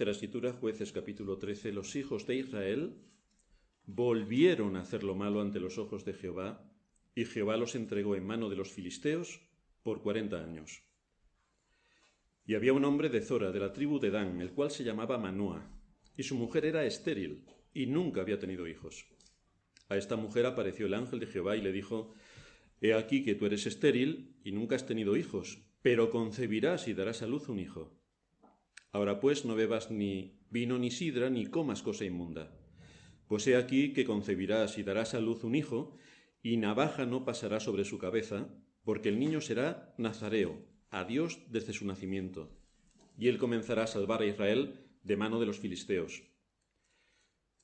Dice la Escritura, Jueces capítulo 13, los hijos de Israel volvieron a hacer lo malo ante los ojos de Jehová, y Jehová los entregó en mano de los filisteos por 40 años. Y había un hombre de Zora, de la tribu de Dan, el cual se llamaba Manoa, y su mujer era estéril, y nunca había tenido hijos. A esta mujer apareció el ángel de Jehová y le dijo: He aquí que tú eres estéril y nunca has tenido hijos, pero concebirás y darás a luz un hijo. Ahora pues no bebas ni vino ni sidra, ni comas cosa inmunda. Pues he aquí que concebirás y darás a luz un hijo, y navaja no pasará sobre su cabeza, porque el niño será nazareo, a Dios desde su nacimiento, y él comenzará a salvar a Israel de mano de los filisteos.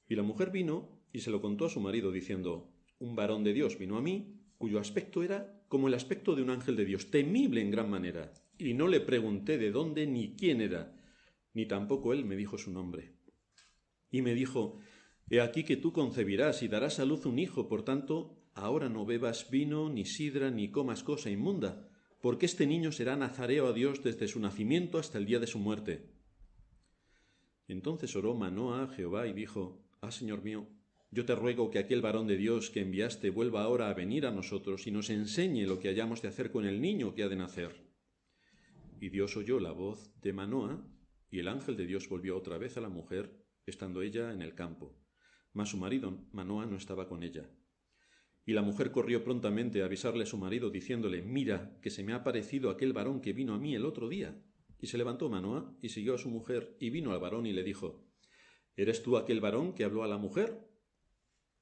Y la mujer vino y se lo contó a su marido, diciendo: Un varón de Dios vino a mí, cuyo aspecto era como el aspecto de un ángel de Dios, temible en gran manera, y no le pregunté de dónde ni quién era, ni tampoco él me dijo su nombre. Y me dijo: He aquí que tú concebirás y darás a luz un hijo, por tanto, ahora no bebas vino, ni sidra, ni comas cosa inmunda, porque este niño será nazareo a Dios desde su nacimiento hasta el día de su muerte. Entonces oró Manoa a Jehová y dijo: Señor mío, yo te ruego que aquel varón de Dios que enviaste vuelva ahora a venir a nosotros y nos enseñe lo que hayamos de hacer con el niño que ha de nacer. Y Dios oyó la voz de Manoa, y el ángel de Dios volvió otra vez a la mujer, estando ella en el campo. Mas su marido Manoa no estaba con ella. Y la mujer corrió prontamente a avisarle a su marido, diciéndole: Mira, que se me ha aparecido aquel varón que vino a mí el otro día. Y se levantó Manoa y siguió a su mujer, y vino al varón y le dijo: ¿Eres tú aquel varón que habló a la mujer?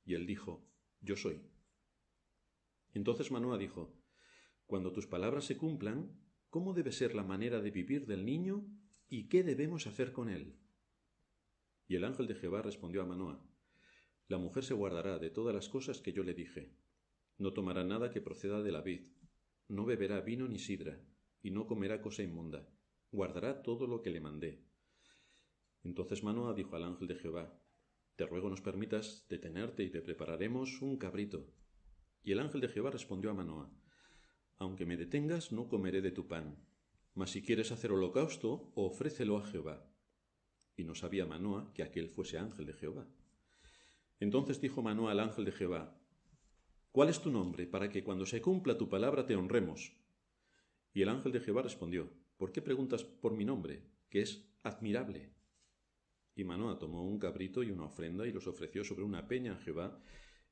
Y él dijo: Yo soy. Entonces Manoa dijo: Cuando tus palabras se cumplan, ¿cómo debe ser la manera de vivir del niño y qué debemos hacer con él? Y el ángel de Jehová respondió a Manoa: La mujer se guardará de todas las cosas que yo le dije. No tomará nada que proceda de la vid, no beberá vino ni sidra, y no comerá cosa inmunda. Guardará todo lo que le mandé. Entonces Manoa dijo al ángel de Jehová: Te ruego nos permitas detenerte y te prepararemos un cabrito. Y el ángel de Jehová respondió a Manoa: Aunque me detengas, no comeré de tu pan. Mas si quieres hacer holocausto, ofrécelo a Jehová. Y no sabía Manoa que aquel fuese ángel de Jehová. Entonces dijo Manoa al ángel de Jehová: ¿Cuál es tu nombre, para que cuando se cumpla tu palabra te honremos? Y el ángel de Jehová respondió: ¿Por qué preguntas por mi nombre, que es admirable? Y Manoa tomó un cabrito y una ofrenda y los ofreció sobre una peña a Jehová,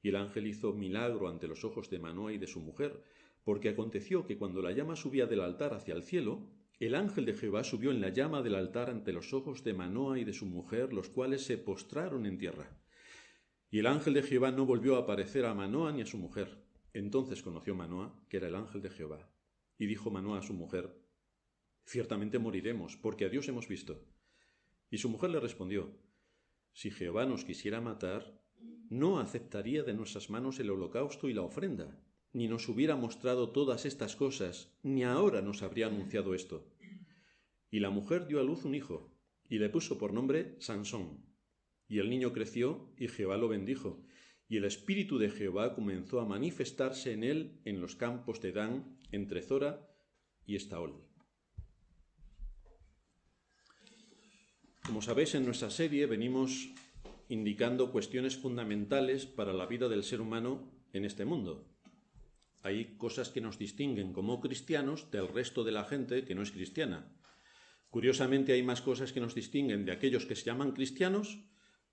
y el ángel hizo milagro ante los ojos de Manoa y de su mujer, porque aconteció que cuando la llama subía del altar hacia el cielo, el ángel de Jehová subió en la llama del altar ante los ojos de Manoa y de su mujer, los cuales se postraron en tierra. Y el ángel de Jehová no volvió a aparecer a Manoa ni a su mujer. Entonces conoció Manoa que era el ángel de Jehová. Y dijo Manoa a su mujer: Ciertamente moriremos, porque a Dios hemos visto. Y su mujer le respondió: Si Jehová nos quisiera matar, no aceptaría de nuestras manos el holocausto y la ofrenda, ni nos hubiera mostrado todas estas cosas, ni ahora nos habría anunciado esto. Y la mujer dio a luz un hijo, y le puso por nombre Sansón. Y el niño creció, y Jehová lo bendijo, y el espíritu de Jehová comenzó a manifestarse en él en los campos de Dan, entre Zora y Estaol. Como sabéis, en nuestra serie venimos indicando cuestiones fundamentales para la vida del ser humano en este mundo. Hay cosas que nos distinguen como cristianos del resto de la gente que no es cristiana. Curiosamente, hay más cosas que nos distinguen de aquellos que se llaman cristianos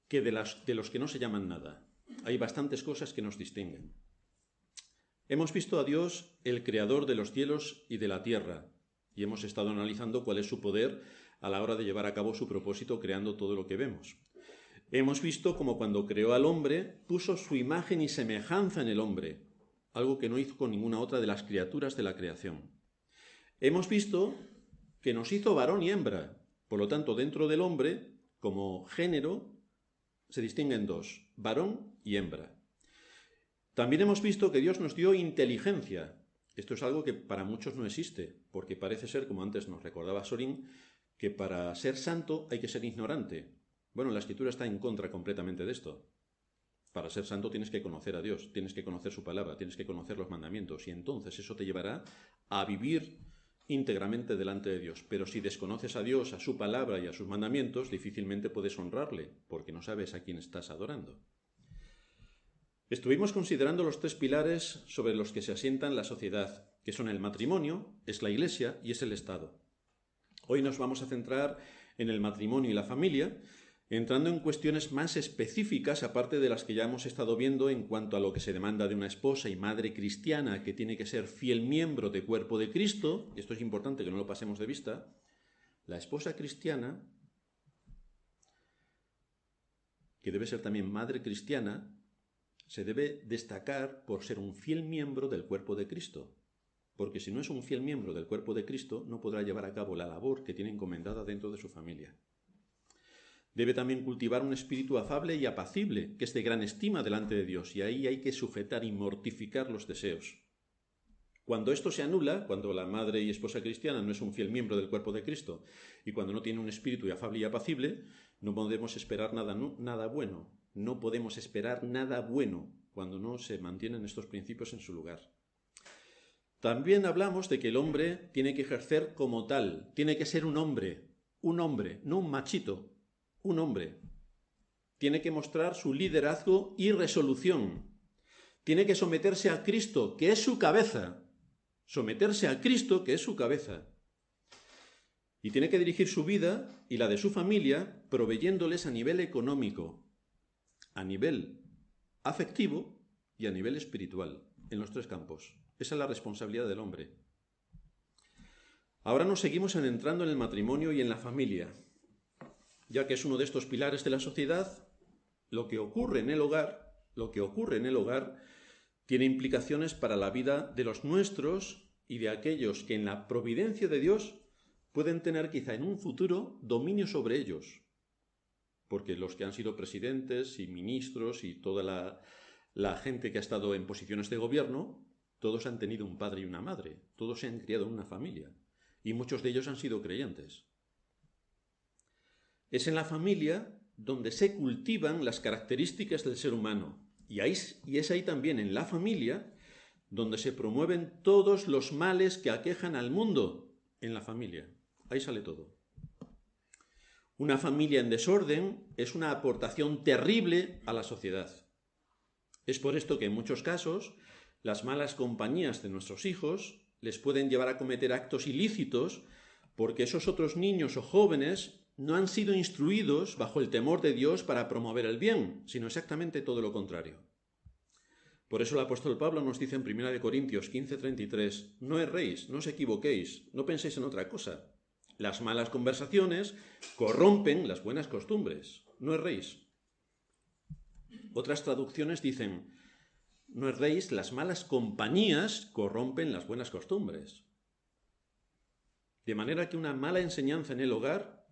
que de los que no se llaman nada. Hay bastantes cosas que nos distinguen. Hemos visto a Dios, el creador de los cielos y de la tierra, y hemos estado analizando cuál es su poder a la hora de llevar a cabo su propósito creando todo lo que vemos. Hemos visto cómo cuando creó al hombre, puso su imagen y semejanza en el hombre, algo que no hizo con ninguna otra de las criaturas de la creación. Hemos visto que nos hizo varón y hembra, por lo tanto, dentro del hombre, como género, se distinguen dos: varón y hembra. También hemos visto que Dios nos dio inteligencia. Esto es algo que para muchos no existe, porque parece ser, como antes nos recordaba Sorín, que para ser santo hay que ser ignorante. Bueno, la Escritura está en contra completamente de esto. Para ser santo tienes que conocer a Dios, tienes que conocer su palabra, tienes que conocer los mandamientos, y entonces eso te llevará a vivir íntegramente delante de Dios. Pero si desconoces a Dios, a su palabra y a sus mandamientos, difícilmente puedes honrarle, porque no sabes a quién estás adorando. Estuvimos considerando los 3 pilares sobre los que se asienta la sociedad, que son el matrimonio, es la Iglesia y es el Estado. Hoy nos vamos a centrar en el matrimonio y la familia, entrando en cuestiones más específicas, aparte de las que ya hemos estado viendo en cuanto a lo que se demanda de una esposa y madre cristiana que tiene que ser fiel miembro del cuerpo de Cristo. Esto es importante que no lo pasemos de vista. La esposa cristiana, que debe ser también madre cristiana, se debe destacar por ser un fiel miembro del cuerpo de Cristo, porque si no es un fiel miembro del cuerpo de Cristo, no podrá llevar a cabo la labor que tiene encomendada dentro de su familia. Debe también cultivar un espíritu afable y apacible, que es de gran estima delante de Dios, y ahí hay que sujetar y mortificar los deseos. Cuando esto se anula, cuando la madre y esposa cristiana no es un fiel miembro del cuerpo de Cristo, y cuando no tiene un espíritu afable y apacible, no podemos esperar nada bueno. No podemos esperar nada bueno cuando no se mantienen estos principios en su lugar. También hablamos de que el hombre tiene que ejercer como tal, tiene que ser un hombre, no un machito, un hombre. Tiene que mostrar su liderazgo y resolución. Tiene que someterse a Cristo, que es su cabeza. Someterse a Cristo, que es su cabeza. Y tiene que dirigir su vida y la de su familia proveyéndoles a nivel económico, a nivel afectivo y a nivel espiritual, en los 3 campos. Esa es la responsabilidad del hombre. Ahora nos seguimos adentrando en el matrimonio y en la familia, ya que es uno de estos pilares de la sociedad. Lo que ocurre en el hogar tiene implicaciones para la vida de los nuestros y de aquellos que en la providencia de Dios pueden tener quizá en un futuro dominio sobre ellos. Porque los que han sido presidentes y ministros y toda la gente que ha estado en posiciones de gobierno, todos han tenido un padre y una madre, todos se han criado en una familia, y muchos de ellos han sido creyentes. Es en la familia donde se cultivan las características del ser humano, y es ahí también, en la familia, donde se promueven todos los males que aquejan al mundo, en la familia. Ahí sale todo. Una familia en desorden es una aportación terrible a la sociedad. Es por esto que en muchos casos las malas compañías de nuestros hijos les pueden llevar a cometer actos ilícitos porque esos otros niños o jóvenes no han sido instruidos bajo el temor de Dios para promover el bien, sino exactamente todo lo contrario. Por eso el apóstol Pablo nos dice en 1 Corintios 15:33, no erréis, no os equivoquéis, no penséis en otra cosa. Las malas conversaciones corrompen las buenas costumbres. No erréis. Otras traducciones dicen, no erréis, las malas compañías corrompen las buenas costumbres. De manera que una mala enseñanza en el hogar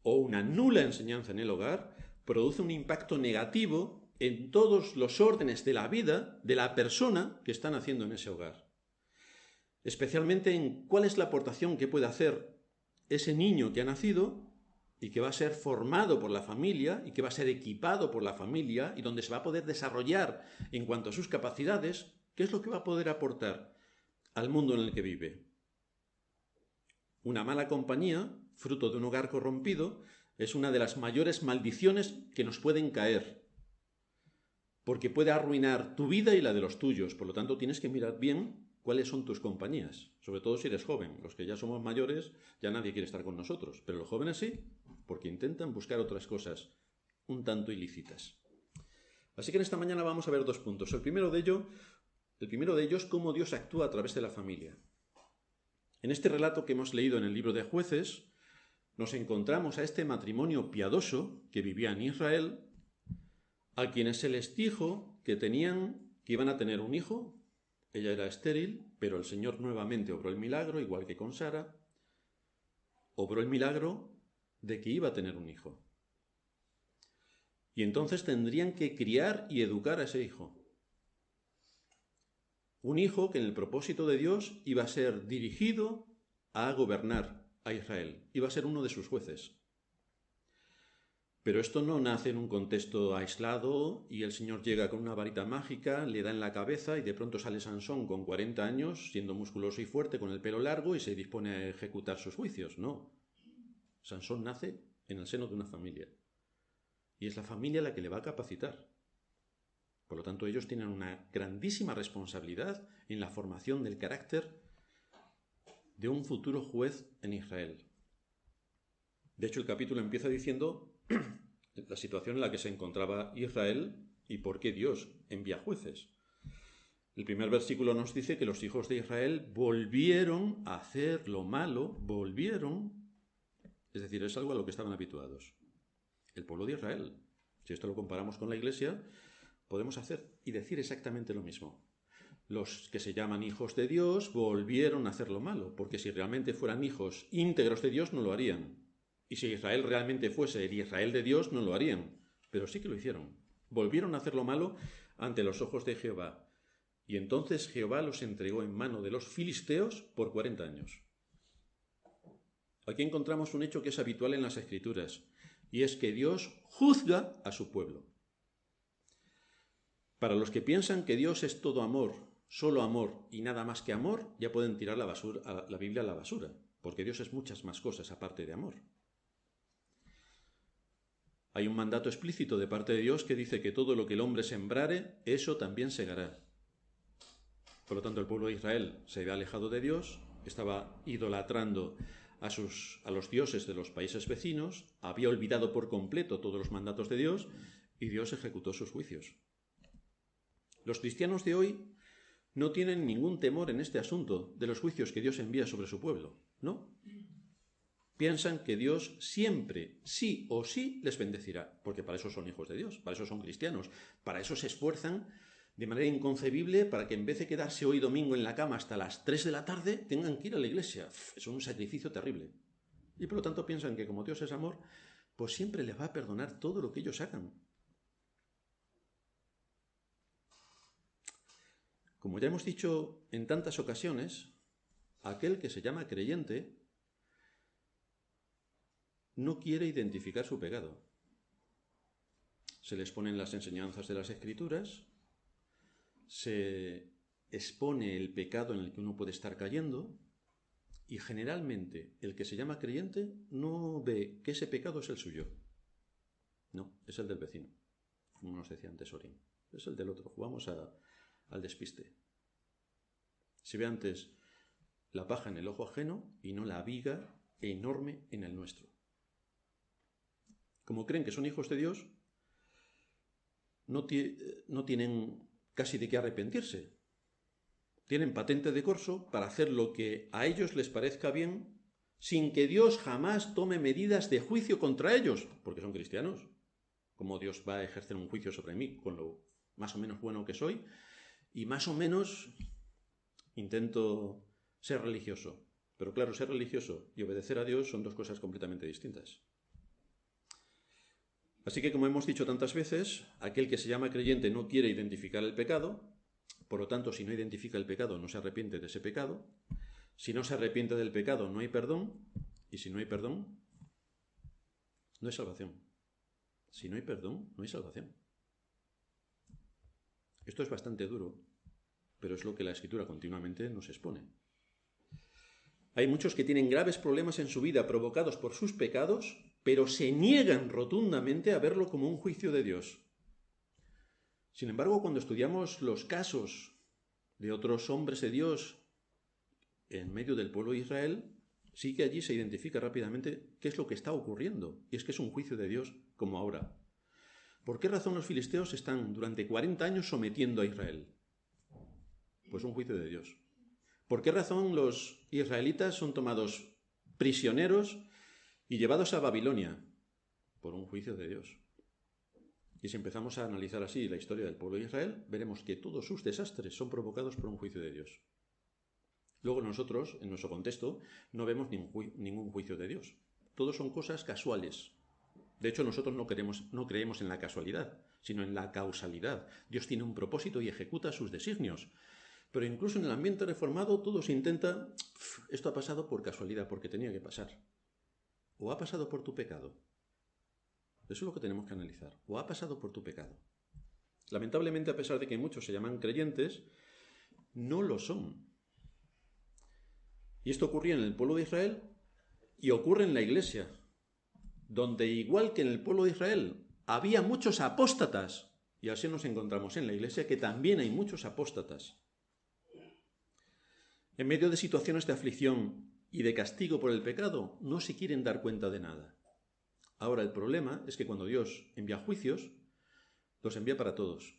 o una nula enseñanza en el hogar produce un impacto negativo en todos los órdenes de la vida de la persona que está naciendo en ese hogar. Especialmente en cuál es la aportación que puede hacer ese niño que ha nacido y que va a ser formado por la familia y que va a ser equipado por la familia y donde se va a poder desarrollar en cuanto a sus capacidades, ¿qué es lo que va a poder aportar al mundo en el que vive? Una mala compañía, fruto de un hogar corrompido, es una de las mayores maldiciones que nos pueden caer, porque puede arruinar tu vida y la de los tuyos. Por lo tanto, tienes que mirar bien cuáles son tus compañías, sobre todo si eres joven. Los que ya somos mayores, ya nadie quiere estar con nosotros, pero los jóvenes sí, porque intentan buscar otras cosas un tanto ilícitas. Así que en esta mañana vamos a ver 2 puntos. El primero de ellos, cómo Dios actúa a través de la familia. En este relato que hemos leído en el libro de Jueces, nos encontramos a este matrimonio piadoso que vivía en Israel, a quienes se les dijo que iban a tener un hijo. Ella era estéril, pero el Señor nuevamente obró el milagro, igual que con Sara, obró el milagro de que iba a tener un hijo. Y entonces tendrían que criar y educar a ese hijo. Un hijo que en el propósito de Dios iba a ser dirigido a gobernar a Israel, iba a ser uno de sus jueces. Pero esto no nace en un contexto aislado y el Señor llega con una varita mágica, le da en la cabeza y de pronto sale Sansón con 40 años, siendo musculoso y fuerte, con el pelo largo y se dispone a ejecutar sus juicios. No. Sansón nace en el seno de una familia. Y es la familia la que le va a capacitar. Por lo tanto, ellos tienen una grandísima responsabilidad en la formación del carácter de un futuro juez en Israel. De hecho, el capítulo empieza diciendo la situación en la que se encontraba Israel y por qué Dios envía jueces. El primer versículo nos dice que los hijos de Israel volvieron a hacer lo malo, es decir, es algo a lo que estaban habituados. El pueblo de Israel, si esto lo comparamos con la Iglesia, podemos hacer y decir exactamente lo mismo. Los que se llaman hijos de Dios volvieron a hacer lo malo, porque si realmente fueran hijos íntegros de Dios no lo harían. Y si Israel realmente fuese el Israel de Dios, no lo harían. Pero sí que lo hicieron. Volvieron a hacer lo malo ante los ojos de Jehová. Y entonces Jehová los entregó en mano de los filisteos por 40 años. Aquí encontramos un hecho que es habitual en las Escrituras, y es que Dios juzga a su pueblo. Para los que piensan que Dios es todo amor, solo amor y nada más que amor, ya pueden tirar la Biblia a la basura, porque Dios es muchas más cosas aparte de amor. Hay un mandato explícito de parte de Dios que dice que todo lo que el hombre sembrare, eso también segará. Por lo tanto, el pueblo de Israel se había alejado de Dios, estaba idolatrando a los dioses de los países vecinos, había olvidado por completo todos los mandatos de Dios y Dios ejecutó sus juicios. Los cristianos de hoy no tienen ningún temor en este asunto de los juicios que Dios envía sobre su pueblo, ¿no? Piensan que Dios siempre, sí o sí, les bendecirá, porque para eso son hijos de Dios, para eso son cristianos, para eso se esfuerzan de manera inconcebible para que en vez de quedarse hoy domingo en la cama hasta las 3 de la tarde, tengan que ir a la iglesia. Es un sacrificio terrible. Y por lo tanto piensan que como Dios es amor, pues siempre les va a perdonar todo lo que ellos hagan. Como ya hemos dicho en tantas ocasiones, aquel que se llama creyente no quiere identificar su pecado. Se les ponen las enseñanzas de las Escrituras, se expone el pecado en el que uno puede estar cayendo y generalmente el que se llama creyente no ve que ese pecado es el suyo. No, es el del vecino, como nos decía antes Orín. Es el del otro, jugamos al despiste. Se ve antes la paja en el ojo ajeno y no la viga enorme en el nuestro. Como creen que son hijos de Dios, no tienen casi de qué arrepentirse. Tienen patente de corso para hacer lo que a ellos les parezca bien, sin que Dios jamás tome medidas de juicio contra ellos, porque son cristianos. ¿Cómo Dios va a ejercer un juicio sobre mí con lo más o menos bueno que soy? Y más o menos intento ser religioso. Pero claro, ser religioso y obedecer a Dios son dos cosas completamente distintas. Así que, como hemos dicho tantas veces, aquel que se llama creyente no quiere identificar el pecado, por lo tanto, si no identifica el pecado, no se arrepiente de ese pecado. Si no se arrepiente del pecado, no hay perdón, y si no hay perdón, no hay salvación. Si no hay perdón, no hay salvación. Esto es bastante duro, pero es lo que la Escritura continuamente nos expone. Hay muchos que tienen graves problemas en su vida provocados por sus pecados, pero se niegan rotundamente a verlo como un juicio de Dios. Sin embargo, cuando estudiamos los casos de otros hombres de Dios en medio del pueblo de Israel, sí que allí se identifica rápidamente qué es lo que está ocurriendo, y es que es un juicio de Dios como ahora. ¿Por qué razón los filisteos están durante 40 años sometiendo a Israel? Pues un juicio de Dios. ¿Por qué razón los israelitas son tomados prisioneros y llevados a Babilonia? Por un juicio de Dios. Y si empezamos a analizar así la historia del pueblo de Israel, veremos que todos sus desastres son provocados por un juicio de Dios. Luego nosotros, en nuestro contexto, no vemos ningún juicio de Dios. Todos son cosas casuales. De hecho, nosotros no creemos en la casualidad, sino en la causalidad. Dios tiene un propósito y ejecuta sus designios. Pero incluso en el ambiente reformado todo se intenta, esto ha pasado por casualidad, porque tenía que pasar. O ha pasado por tu pecado. Eso es lo que tenemos que analizar. ¿O ha pasado por tu pecado? Lamentablemente, a pesar de que muchos se llaman creyentes, no lo son. Y esto ocurría en el pueblo de Israel y ocurre en la Iglesia, donde igual que en el pueblo de Israel había muchos apóstatas, y así nos encontramos en la Iglesia, que también hay muchos apóstatas. En medio de situaciones de aflicción y de castigo por el pecado, no se quieren dar cuenta de nada. Ahora, el problema es que cuando Dios envía juicios, los envía para todos.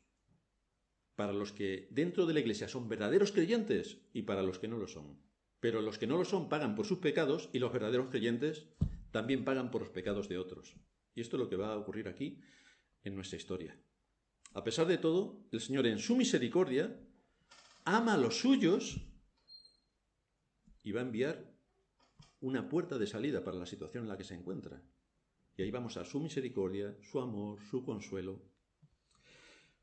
Para los que dentro de la Iglesia son verdaderos creyentes y para los que no lo son. Pero los que no lo son pagan por sus pecados y los verdaderos creyentes también pagan por los pecados de otros. Y esto es lo que va a ocurrir aquí en nuestra historia. A pesar de todo, el Señor en su misericordia ama a los suyos y va a enviar una puerta de salida para la situación en la que se encuentra. Y ahí vamos a su misericordia, su amor, su consuelo.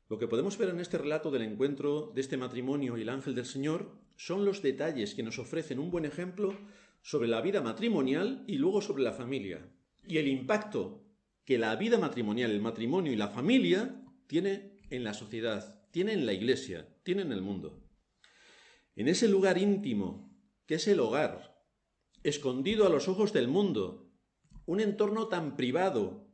Lo que podemos ver en este relato del encuentro de este matrimonio y el ángel del Señor son los detalles que nos ofrecen un buen ejemplo sobre la vida matrimonial y luego sobre la familia. Y el impacto que la vida matrimonial, el matrimonio y la familia tiene en la sociedad, tiene en la Iglesia, tiene en el mundo. En ese lugar íntimo, que es el hogar, escondido a los ojos del mundo, un entorno tan privado,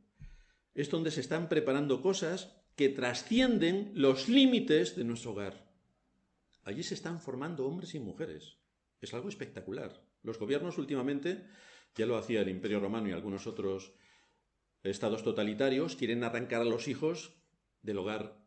es donde se están preparando cosas que trascienden los límites de nuestro hogar. Allí se están formando hombres y mujeres. Es algo espectacular. Los gobiernos últimamente, ya lo hacía el Imperio Romano y algunos otros estados totalitarios, quieren arrancar a los hijos del hogar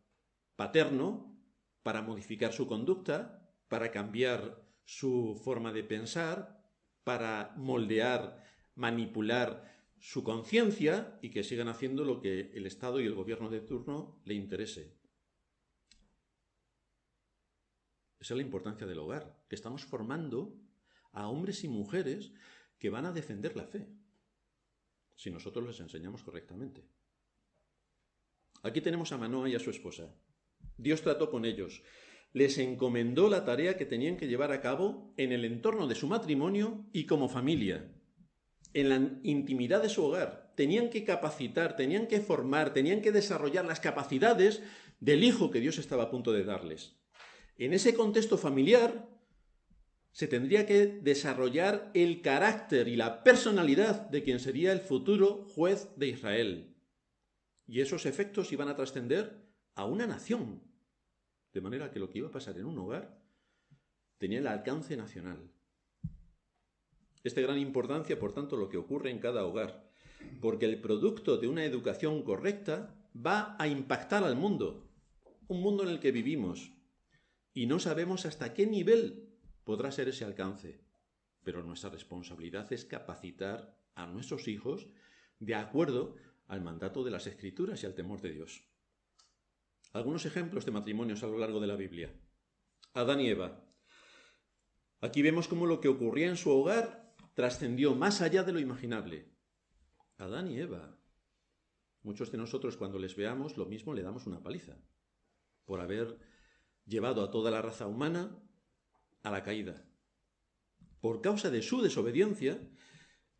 paterno para modificar su conducta, para cambiar su forma de pensar, para moldear, manipular su conciencia y que sigan haciendo lo que el Estado y el gobierno de turno le interese. Esa es la importancia del hogar, que estamos formando a hombres y mujeres que van a defender la fe, si nosotros les enseñamos correctamente. Aquí tenemos a Manoa y a su esposa. Dios trató con ellos, les encomendó la tarea que tenían que llevar a cabo en el entorno de su matrimonio y como familia, en la intimidad de su hogar. Tenían que capacitar, tenían que formar, tenían que desarrollar las capacidades del hijo que Dios estaba a punto de darles. En ese contexto familiar se tendría que desarrollar el carácter y la personalidad de quien sería el futuro juez de Israel. Y esos efectos iban a trascender a una nación. De manera que lo que iba a pasar en un hogar tenía el alcance nacional. Es de gran importancia, por tanto, lo que ocurre en cada hogar, porque el producto de una educación correcta va a impactar al mundo, un mundo en el que vivimos, y no sabemos hasta qué nivel podrá ser ese alcance, pero nuestra responsabilidad es capacitar a nuestros hijos de acuerdo al mandato de las Escrituras y al temor de Dios. Algunos ejemplos de matrimonios a lo largo de la Biblia. Adán y Eva. Aquí vemos cómo lo que ocurría en su hogar trascendió más allá de lo imaginable. Adán y Eva. Muchos de nosotros cuando les veamos lo mismo le damos una paliza por haber llevado a toda la raza humana a la caída. Por causa de su desobediencia,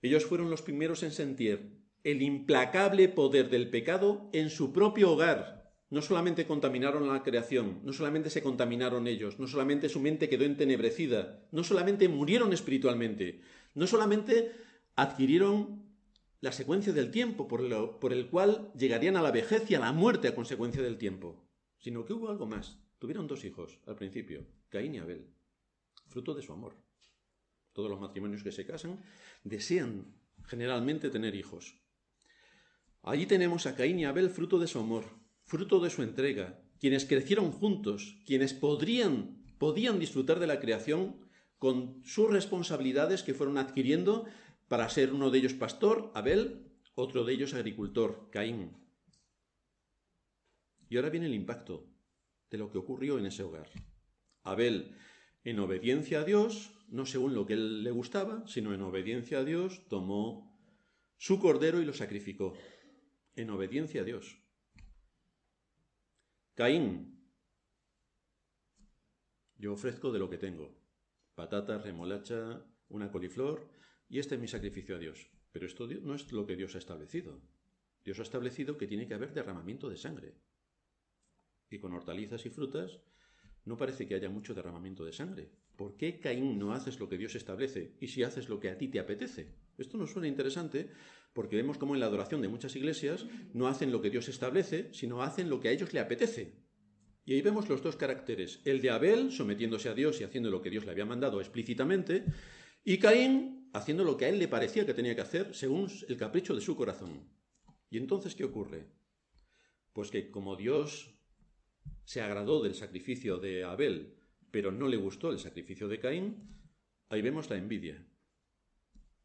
ellos fueron los primeros en sentir el implacable poder del pecado en su propio hogar. No solamente contaminaron la creación, no solamente se contaminaron ellos, no solamente su mente quedó entenebrecida, no solamente murieron espiritualmente, no solamente adquirieron la secuencia del tiempo por el cual llegarían a la vejez y a la muerte a consecuencia del tiempo, sino que hubo algo más. Tuvieron 2 hijos al principio, Caín y Abel, fruto de su amor. Todos los matrimonios que se casan desean generalmente tener hijos. Allí tenemos a Caín y Abel fruto de su amor, fruto de su entrega, quienes crecieron juntos, quienes podían disfrutar de la creación con sus responsabilidades que fueron adquiriendo para ser uno de ellos pastor, Abel, otro de ellos agricultor, Caín. Y ahora viene el impacto de lo que ocurrió en ese hogar. Abel, en obediencia a Dios, no según lo que él le gustaba, sino en obediencia a Dios, tomó su cordero y lo sacrificó. En obediencia a Dios. Caín, yo ofrezco de lo que tengo. Patatas, remolacha, una coliflor, y este es mi sacrificio a Dios. Pero esto no es lo que Dios ha establecido. Dios ha establecido que tiene que haber derramamiento de sangre. Y con hortalizas y frutas no parece que haya mucho derramamiento de sangre. ¿Por qué, Caín, no haces lo que Dios establece y si haces lo que a ti te apetece? Esto nos suena interesante porque vemos cómo en la adoración de muchas iglesias no hacen lo que Dios establece, sino hacen lo que a ellos le apetece. Y ahí vemos los dos caracteres, el de Abel sometiéndose a Dios y haciendo lo que Dios le había mandado explícitamente, y Caín haciendo lo que a él le parecía que tenía que hacer según el capricho de su corazón. ¿Y entonces qué ocurre? Pues que como Dios se agradó del sacrificio de Abel, pero no le gustó el sacrificio de Caín, ahí vemos la envidia.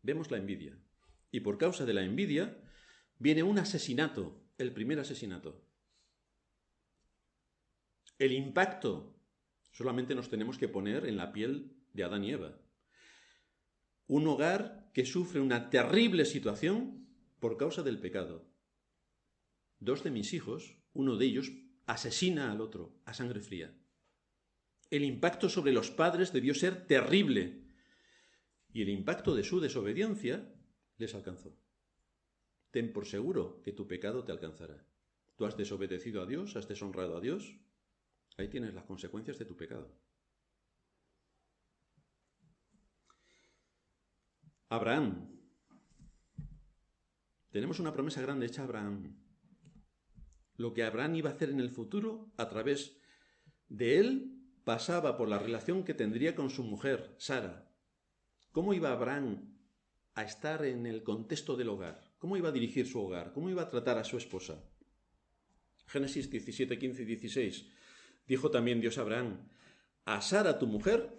Vemos la envidia. Y por causa de la envidia viene un asesinato, el primer asesinato. El impacto, solamente nos tenemos que poner en la piel de Adán y Eva. Un hogar que sufre una terrible situación por causa del pecado. 2 de mis hijos, uno de ellos, asesina al otro a sangre fría. El impacto sobre los padres debió ser terrible. Y el impacto de su desobediencia les alcanzó. Ten por seguro que tu pecado te alcanzará. Tú has desobedecido a Dios, has deshonrado a Dios. Ahí tienes las consecuencias de tu pecado. Abraham. Tenemos una promesa grande hecha a Abraham. Lo que Abraham iba a hacer en el futuro, a través de él, pasaba por la relación que tendría con su mujer, Sara. ¿Cómo iba Abraham a estar en el contexto del hogar? ¿Cómo iba a dirigir su hogar? ¿Cómo iba a tratar a su esposa? Génesis 17, 15 y 16. Dijo también Dios a Abraham, a Sara tu mujer,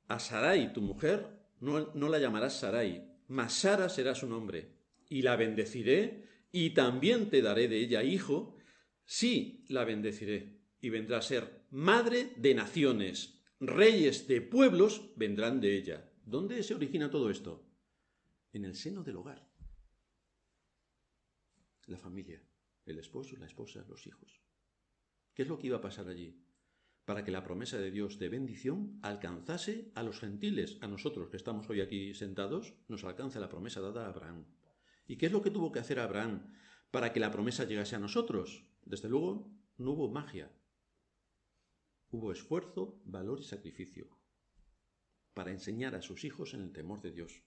a Sarai tu mujer, no la llamarás Sarai, mas Sara será su nombre, y la bendeciré, y también te daré de ella hijo, sí la bendeciré, y vendrá a ser madre de naciones, reyes de pueblos vendrán de ella. ¿Dónde se origina todo esto? En el seno del hogar. La familia, el esposo, la esposa, los hijos. ¿Qué es lo que iba a pasar allí? Para que la promesa de Dios de bendición alcanzase a los gentiles, a nosotros que estamos hoy aquí sentados, nos alcanza la promesa dada a Abraham. ¿Y qué es lo que tuvo que hacer Abraham para que la promesa llegase a nosotros? Desde luego, no hubo magia. Hubo esfuerzo, valor y sacrificio para enseñar a sus hijos en el temor de Dios.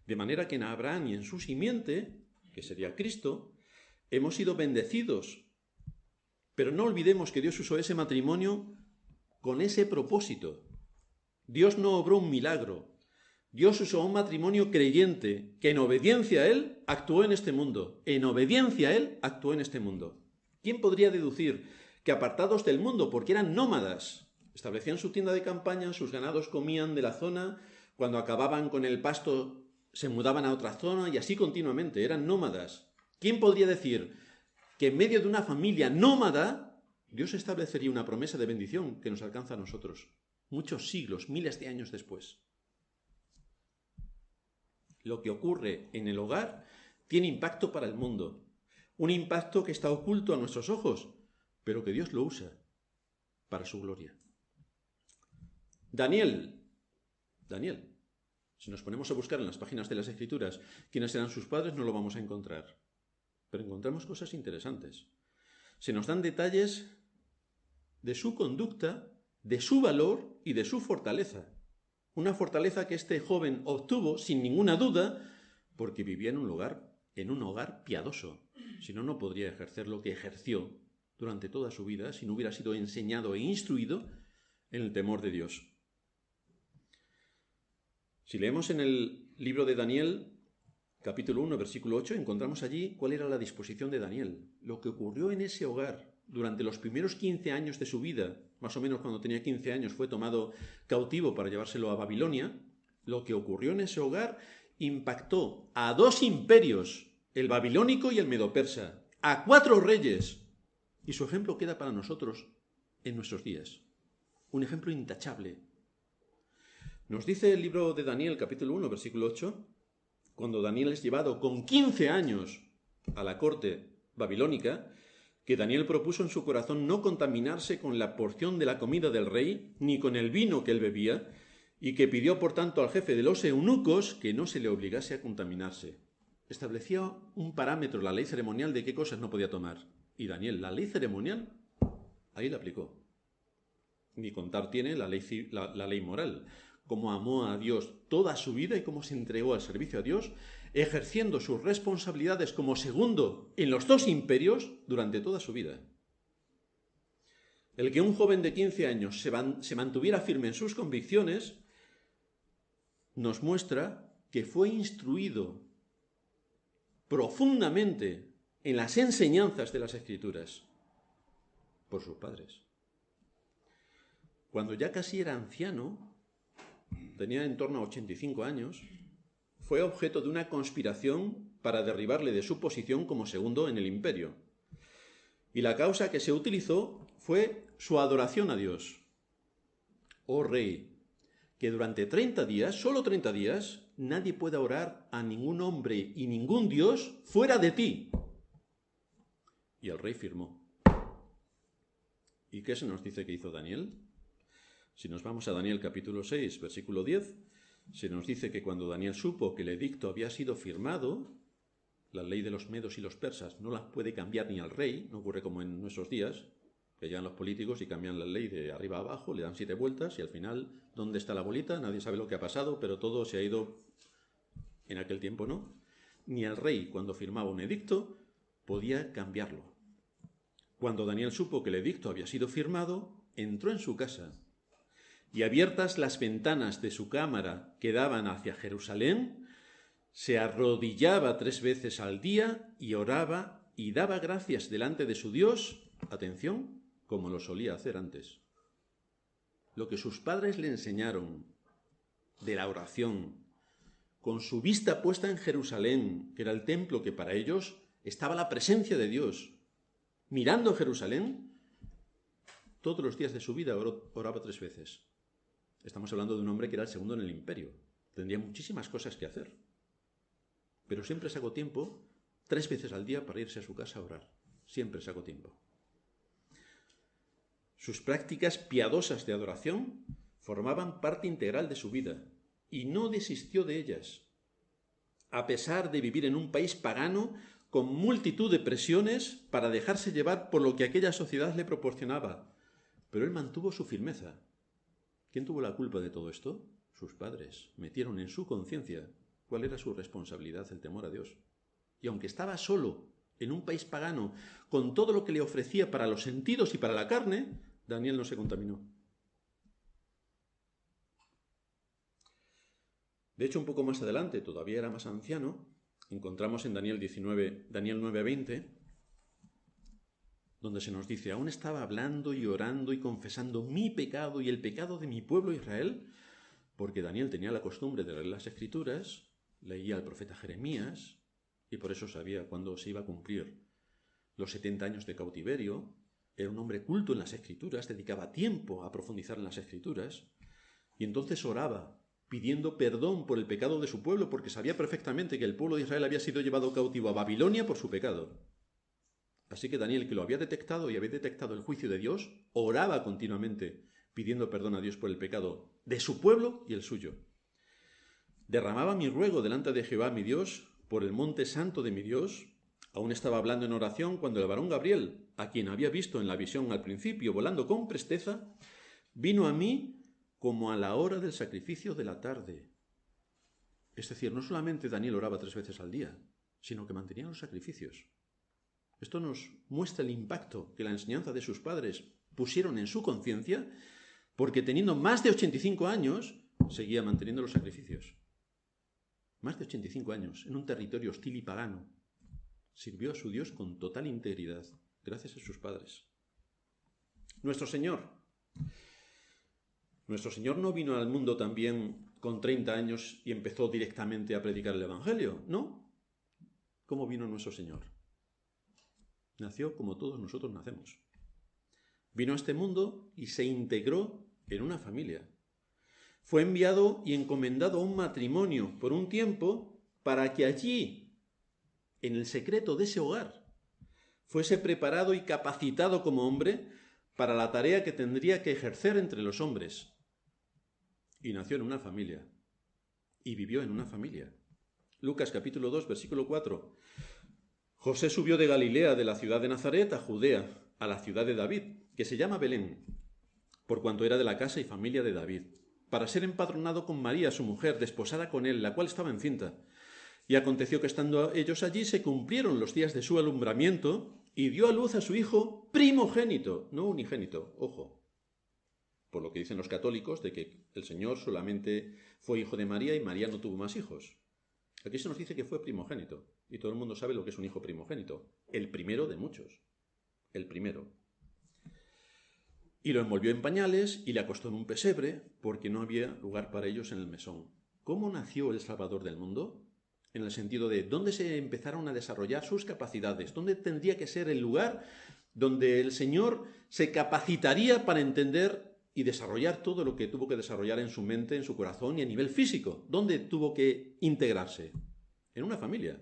De manera que en Abraham y en su simiente, que sería Cristo, hemos sido bendecidos. Pero no olvidemos que Dios usó ese matrimonio con ese propósito. Dios no obró un milagro. Dios usó un matrimonio creyente que en obediencia a Él actuó en este mundo. En obediencia a Él actuó en este mundo. ¿Quién podría deducir que apartados del mundo, porque eran nómadas, establecían su tienda de campaña, sus ganados comían de la zona, cuando acababan con el pasto se mudaban a otra zona y así continuamente, eran nómadas? ¿Quién podría decir que en medio de una familia nómada Dios establecería una promesa de bendición que nos alcanza a nosotros muchos siglos, miles de años después? Lo que ocurre en el hogar tiene impacto para el mundo, un impacto que está oculto a nuestros ojos, pero que Dios lo usa para su gloria. Daniel, si nos ponemos a buscar en las páginas de las Escrituras quiénes eran sus padres, no lo vamos a encontrar. Pero encontramos cosas interesantes. Se nos dan detalles de su conducta, de su valor y de su fortaleza. Una fortaleza que este joven obtuvo sin ninguna duda porque vivía en un hogar piadoso. Si no, no podría ejercer lo que ejerció durante toda su vida si no hubiera sido enseñado e instruido en el temor de Dios. Si leemos en el libro de Daniel, capítulo 1, versículo 8, encontramos allí cuál era la disposición de Daniel. Lo que ocurrió en ese hogar durante los primeros 15 años de su vida, más o menos cuando tenía 15 años fue tomado cautivo para llevárselo a Babilonia, lo que ocurrió en ese hogar impactó a 2 imperios, el babilónico y el medo-persa, a 4 reyes. Y su ejemplo queda para nosotros en nuestros días. Un ejemplo intachable. Nos dice el libro de Daniel, capítulo 1, versículo 8, cuando Daniel es llevado con 15 años a la corte babilónica, que Daniel propuso en su corazón no contaminarse con la porción de la comida del rey, ni con el vino que él bebía, y que pidió por tanto al jefe de los eunucos que no se le obligase a contaminarse. establecía un parámetro, la ley ceremonial, de qué cosas no podía tomar. Y Daniel, la ley ceremonial, ahí la aplicó. Ni contar tiene la ley moral. Cómo amó a Dios toda su vida y cómo se entregó al servicio a Dios, ejerciendo sus responsabilidades como segundo en los dos imperios durante toda su vida. El que un joven de 15 años se mantuviera firme en sus convicciones nos muestra que fue instruido profundamente en las enseñanzas de las Escrituras por sus padres. Cuando ya casi era anciano, tenía en torno a 85 años, fue objeto de una conspiración para derribarle de su posición como segundo en el imperio. Y la causa que se utilizó fue su adoración a Dios. Oh rey, que durante 30 días, solo 30 días, nadie pueda orar a ningún hombre y ningún Dios fuera de ti. Y el rey firmó. ¿Y qué se nos dice que hizo Daniel? Si nos vamos a Daniel capítulo 6, versículo 10, se nos dice que cuando Daniel supo que el edicto había sido firmado, la ley de los medos y los persas no la puede cambiar ni al rey, no ocurre como en nuestros días, que llegan los políticos y cambian la ley de arriba a abajo, le dan 7 vueltas y al final, ¿dónde está la bolita? Nadie sabe lo que ha pasado, pero todo se ha ido. En aquel tiempo no. Ni el rey, cuando firmaba un edicto, podía cambiarlo. Cuando Daniel supo que el edicto había sido firmado, entró en su casa y, abiertas las ventanas de su cámara que daban hacia Jerusalén, se arrodillaba 3 veces al día y oraba y daba gracias delante de su Dios, atención, como lo solía hacer antes. Lo que sus padres le enseñaron de la oración, con su vista puesta en Jerusalén, que era el templo que para ellos estaba la presencia de Dios, mirando a Jerusalén, todos los días de su vida oraba 3 veces. Estamos hablando de un hombre que era el segundo en el imperio. Tendría muchísimas cosas que hacer. Pero siempre sacó tiempo, 3 veces al día, para irse a su casa a orar. Siempre sacó tiempo. Sus prácticas piadosas de adoración formaban parte integral de su vida y no desistió de ellas. A pesar de vivir en un país pagano con multitud de presiones para dejarse llevar por lo que aquella sociedad le proporcionaba, pero él mantuvo su firmeza. ¿Quién tuvo la culpa de todo esto? Sus padres. Metieron en su conciencia cuál era su responsabilidad, el temor a Dios. Y aunque estaba solo en un país pagano, con todo lo que le ofrecía para los sentidos y para la carne, Daniel no se contaminó. De hecho, un poco más adelante, todavía era más anciano, encontramos en Daniel 9:20, donde se nos dice: aún estaba hablando y orando y confesando mi pecado y el pecado de mi pueblo Israel, porque Daniel tenía la costumbre de leer las Escrituras, leía al profeta Jeremías, y por eso sabía cuándo se iba a cumplir los 70 años de cautiverio. Era un hombre culto en las Escrituras, dedicaba tiempo a profundizar en las Escrituras, y entonces oraba, pidiendo perdón por el pecado de su pueblo, porque sabía perfectamente que el pueblo de Israel había sido llevado cautivo a Babilonia por su pecado. Así que Daniel, que lo había detectado y había detectado el juicio de Dios, oraba continuamente, pidiendo perdón a Dios por el pecado de su pueblo y el suyo. Derramaba mi ruego delante de Jehová mi Dios, por el monte santo de mi Dios. Aún estaba hablando en oración cuando el varón Gabriel, a quien había visto en la visión al principio volando con presteza, vino a mí como a la hora del sacrificio de la tarde. Es decir, no solamente Daniel oraba 3 veces al día, sino que mantenía los sacrificios. Esto nos muestra el impacto que la enseñanza de sus padres pusieron en su conciencia, porque teniendo más de 85 años, seguía manteniendo los sacrificios. Más de 85 años, en un territorio hostil y pagano. Sirvió a su Dios con total integridad, gracias a sus padres. Nuestro Señor no vino al mundo también con 30 años y empezó directamente a predicar el Evangelio, ¿no? ¿Cómo vino nuestro Señor? Nació como todos nosotros nacemos. Vino a este mundo y se integró en una familia. Fue enviado y encomendado a un matrimonio por un tiempo para que allí, en el secreto de ese hogar, fuese preparado y capacitado como hombre para la tarea que tendría que ejercer entre los hombres. Y nació en una familia. Y vivió en una familia. Lucas capítulo 2, versículo 4. José subió de Galilea, de la ciudad de Nazaret, a Judea, a la ciudad de David, que se llama Belén, por cuanto era de la casa y familia de David, para ser empadronado con María, su mujer, desposada con él, la cual estaba encinta. Y aconteció que estando ellos allí se cumplieron los días de su alumbramiento y dio a luz a su hijo primogénito, no unigénito, ojo, por lo que dicen los católicos de que el Señor solamente fue hijo de María y María no tuvo más hijos. Aquí se nos dice que fue primogénito, y todo el mundo sabe lo que es un hijo primogénito, el primero de muchos, el primero. Y lo envolvió en pañales y le acostó en un pesebre, porque no había lugar para ellos en el mesón. ¿Cómo nació el Salvador del mundo? En el sentido de dónde se empezaron a desarrollar sus capacidades, dónde tendría que ser el lugar donde el Señor se capacitaría para entender y desarrollar todo lo que tuvo que desarrollar en su mente, en su corazón y a nivel físico. ¿Dónde tuvo que integrarse? En una familia.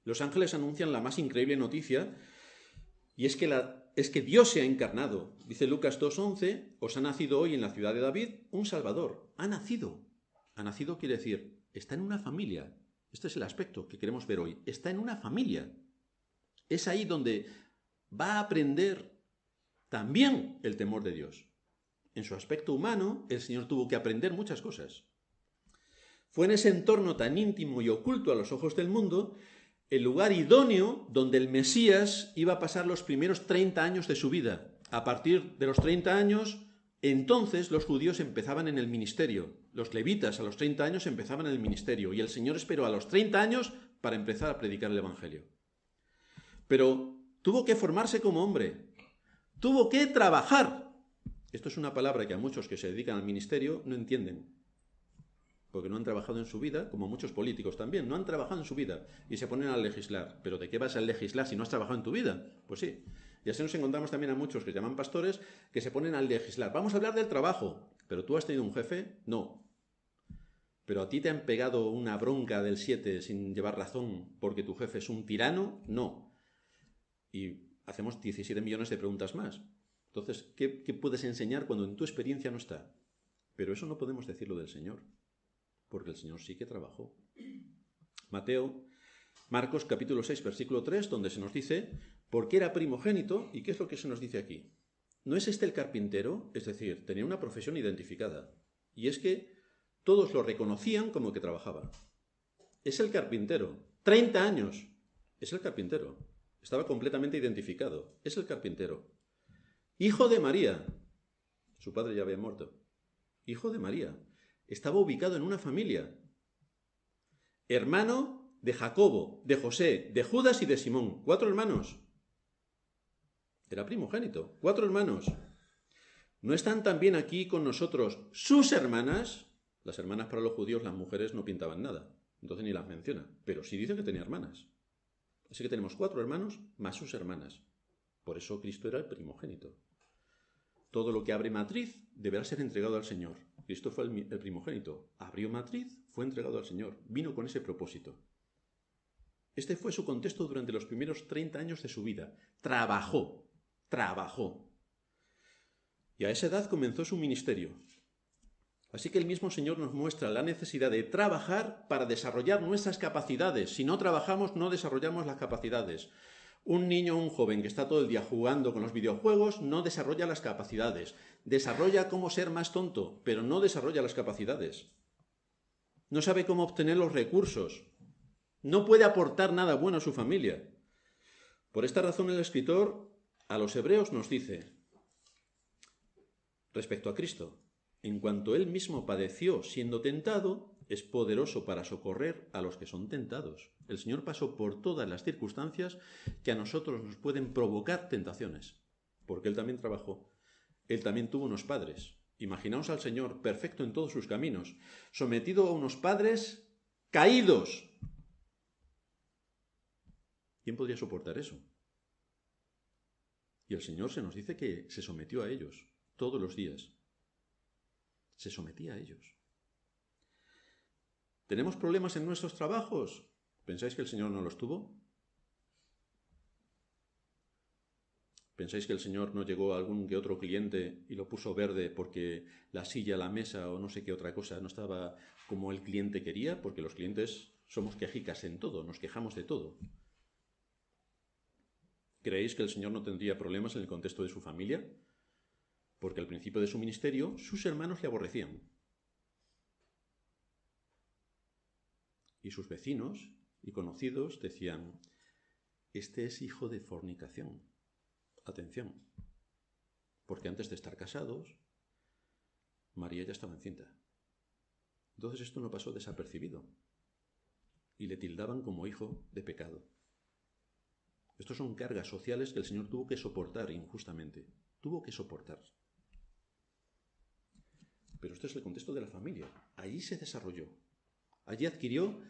Los ángeles anuncian la más increíble noticia, y es que Dios se ha encarnado. Dice Lucas 2:11, os ha nacido hoy en la ciudad de David un Salvador. Ha nacido. Ha nacido quiere decir, está en una familia. Este es el aspecto que queremos ver hoy. Está en una familia. Es ahí donde va a aprender también el temor de Dios. En su aspecto humano, el Señor tuvo que aprender muchas cosas. Fue en ese entorno tan íntimo y oculto a los ojos del mundo el lugar idóneo donde el Mesías iba a pasar los primeros 30 años de su vida. A partir de los 30 años, entonces los judíos empezaban en el ministerio. Los levitas a los 30 años empezaban en el ministerio y el Señor esperó a los 30 años para empezar a predicar el Evangelio. Pero tuvo que formarse como hombre. Tuvo que trabajar. Esto es una palabra que a muchos que se dedican al ministerio no entienden, porque no han trabajado en su vida, como muchos políticos también, no han trabajado en su vida y se ponen a legislar. ¿Pero de qué vas a legislar si no has trabajado en tu vida? Pues sí. Y así nos encontramos también a muchos que se llaman pastores que se ponen a legislar. Vamos a hablar del trabajo. ¿Pero tú has tenido un jefe? No. ¿Pero a ti te han pegado una bronca del 7 sin llevar razón porque tu jefe es un tirano? No. Y hacemos 17 millones de preguntas más. Entonces, ¿qué puedes enseñar cuando en tu experiencia no está? Pero eso no podemos decirlo del Señor, porque el Señor sí que trabajó. Marcos capítulo 6, versículo 3, donde se nos dice por qué era primogénito y qué es lo que se nos dice aquí. ¿No es este el carpintero? Es decir, tenía una profesión identificada. Y es que todos lo reconocían como que trabajaba. Es el carpintero. 30 años. Es el carpintero. Estaba completamente identificado. Es el carpintero. Hijo de María. Su padre ya había muerto. Hijo de María. Estaba ubicado en una familia. Hermano de Jacobo, de José, de Judas y de Simón. 4 hermanos. Era primogénito. 4 hermanos. ¿No están también aquí con nosotros sus hermanas? Las hermanas para los judíos, las mujeres no pintaban nada. Entonces ni las menciona. Pero sí dice que tenía hermanas. Así que tenemos 4 hermanos más sus hermanas. Por eso Cristo era el primogénito. Todo lo que abre matriz deberá ser entregado al Señor. Cristo fue el primogénito. Abrió matriz, fue entregado al Señor. Vino con ese propósito. Este fue su contexto durante los primeros 30 años de su vida. Trabajó. Y a esa edad comenzó su ministerio. Así que el mismo Señor nos muestra la necesidad de trabajar para desarrollar nuestras capacidades. Si no trabajamos, no desarrollamos las capacidades. Un niño o un joven que está todo el día jugando con los videojuegos no desarrolla las capacidades. Desarrolla cómo ser más tonto, pero no desarrolla las capacidades. No sabe cómo obtener los recursos. No puede aportar nada bueno a su familia. Por esta razón el escritor a los hebreos nos dice, respecto a Cristo, en cuanto él mismo padeció siendo tentado, es poderoso para socorrer a los que son tentados. El Señor pasó por todas las circunstancias que a nosotros nos pueden provocar tentaciones, porque Él también trabajó. Él también tuvo unos padres. Imaginaos al Señor perfecto en todos sus caminos, sometido a unos padres caídos. ¿Quién podría soportar eso? Y el Señor se nos dice que se sometió a ellos todos los días. Se sometía a ellos. ¿Tenemos problemas en nuestros trabajos? ¿Pensáis que el Señor no los tuvo? ¿Pensáis que el Señor no llegó a algún que otro cliente y lo puso verde porque la silla, la mesa o no sé qué otra cosa no estaba como el cliente quería? Porque los clientes somos quejicas en todo, nos quejamos de todo. ¿Creéis que el Señor no tendría problemas en el contexto de su familia? Porque al principio de su ministerio, sus hermanos le aborrecían. Y sus vecinos y conocidos decían, este es hijo de fornicación. Atención, porque antes de estar casados, María ya estaba encinta. Entonces esto no pasó desapercibido y le tildaban como hijo de pecado. Estos son cargas sociales que el Señor tuvo que soportar injustamente. Tuvo que soportar. Pero este es el contexto de la familia. Allí se desarrolló. Allí adquirió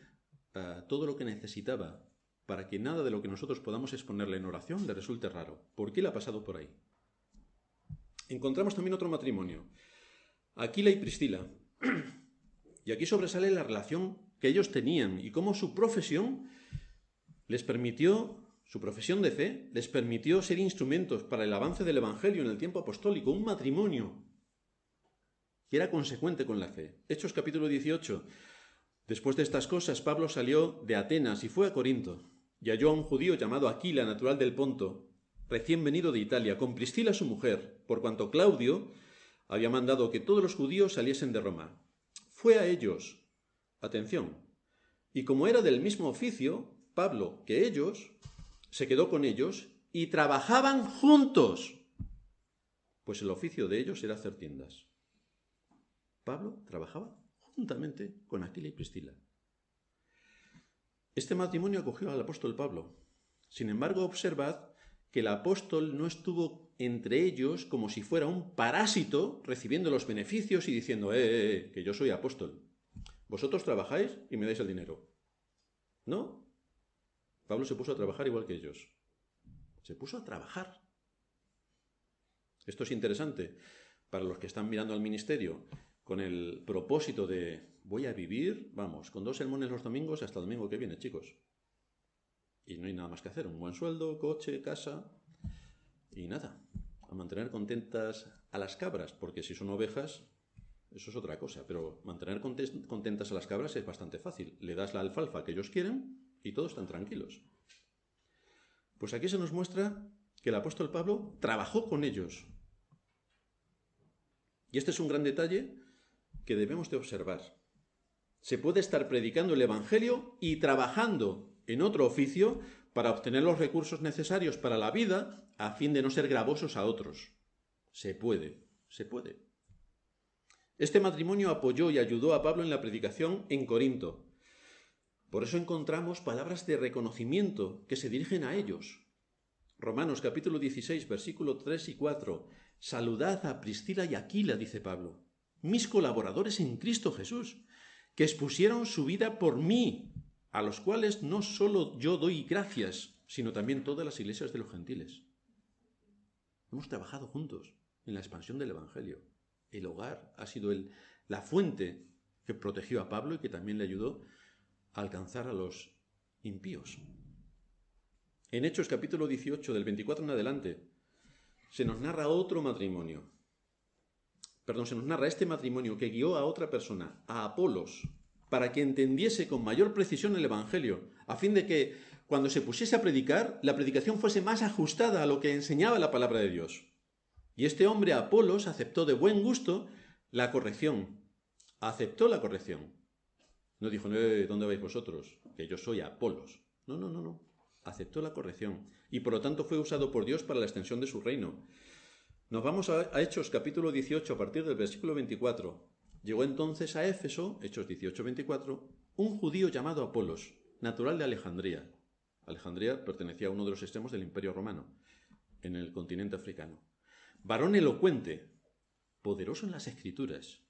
todo lo que necesitaba para que nada de lo que nosotros podamos exponerle en oración le resulte raro. ¿Por qué le ha pasado por ahí? Encontramos también otro matrimonio. Aquila y Priscila. Y aquí sobresale la relación que ellos tenían y cómo su profesión les permitió, su profesión de fe, les permitió ser instrumentos para el avance del Evangelio en el tiempo apostólico, un matrimonio que era consecuente con la fe. Hechos capítulo 18. Después de estas cosas, Pablo salió de Atenas y fue a Corinto, y halló a un judío llamado Aquila, natural del Ponto, recién venido de Italia, con Priscila su mujer, por cuanto Claudio había mandado que todos los judíos saliesen de Roma. Fue a ellos, atención, y como era del mismo oficio, Pablo, que ellos, se quedó con ellos y trabajaban juntos, pues el oficio de ellos era hacer tiendas. Pablo trabajaba juntamente con Aquila y Priscila. Este matrimonio acogió al apóstol Pablo. Sin embargo, observad que el apóstol no estuvo entre ellos como si fuera un parásito recibiendo los beneficios y diciendo, que yo soy apóstol. Vosotros trabajáis y me dais el dinero. ¿No? Pablo se puso a trabajar igual que ellos. Se puso a trabajar. Esto es interesante para los que están mirando al ministerio con el propósito de voy a vivir, vamos, con 2 sermones los domingos hasta el domingo que viene, chicos. Y no hay nada más que hacer. Un buen sueldo, coche, casa y nada. A mantener contentas a las cabras, porque si son ovejas, eso es otra cosa. Pero mantener contentas a las cabras es bastante fácil. Le das la alfalfa que ellos quieren y todos están tranquilos. Pues aquí se nos muestra que el apóstol Pablo trabajó con ellos. Y este es un gran detalle que debemos de observar. Se puede estar predicando el Evangelio y trabajando en otro oficio para obtener los recursos necesarios para la vida a fin de no ser gravosos a otros. Se puede. Este matrimonio apoyó y ayudó a Pablo en la predicación en Corinto. Por eso encontramos palabras de reconocimiento que se dirigen a ellos. Romanos capítulo 16, versículo 3 y 4. Saludad a Priscila y Aquila, dice Pablo, mis colaboradores en Cristo Jesús, que expusieron su vida por mí, a los cuales no solo yo doy gracias, sino también todas las iglesias de los gentiles. Hemos trabajado juntos en la expansión del Evangelio. El hogar ha sido la fuente que protegió a Pablo y que también le ayudó a alcanzar a los impíos. En Hechos capítulo 18, del 24 en adelante, se nos narra este matrimonio que guió a otra persona, a Apolos, para que entendiese con mayor precisión el Evangelio, a fin de que cuando se pusiese a predicar, la predicación fuese más ajustada a lo que enseñaba la palabra de Dios. Y este hombre, Apolos, aceptó de buen gusto la corrección. Aceptó la corrección. No dijo, ¿dónde vais vosotros? Que yo soy Apolos. No. Aceptó la corrección. Y por lo tanto fue usado por Dios para la extensión de su reino. Nos vamos a Hechos capítulo 18 a partir del versículo 24. Llegó entonces a Éfeso, Hechos 18, 24, un judío llamado Apolos, natural de Alejandría. Alejandría pertenecía a uno de los extremos del Imperio Romano, en el continente africano. Varón elocuente, poderoso en las Escrituras.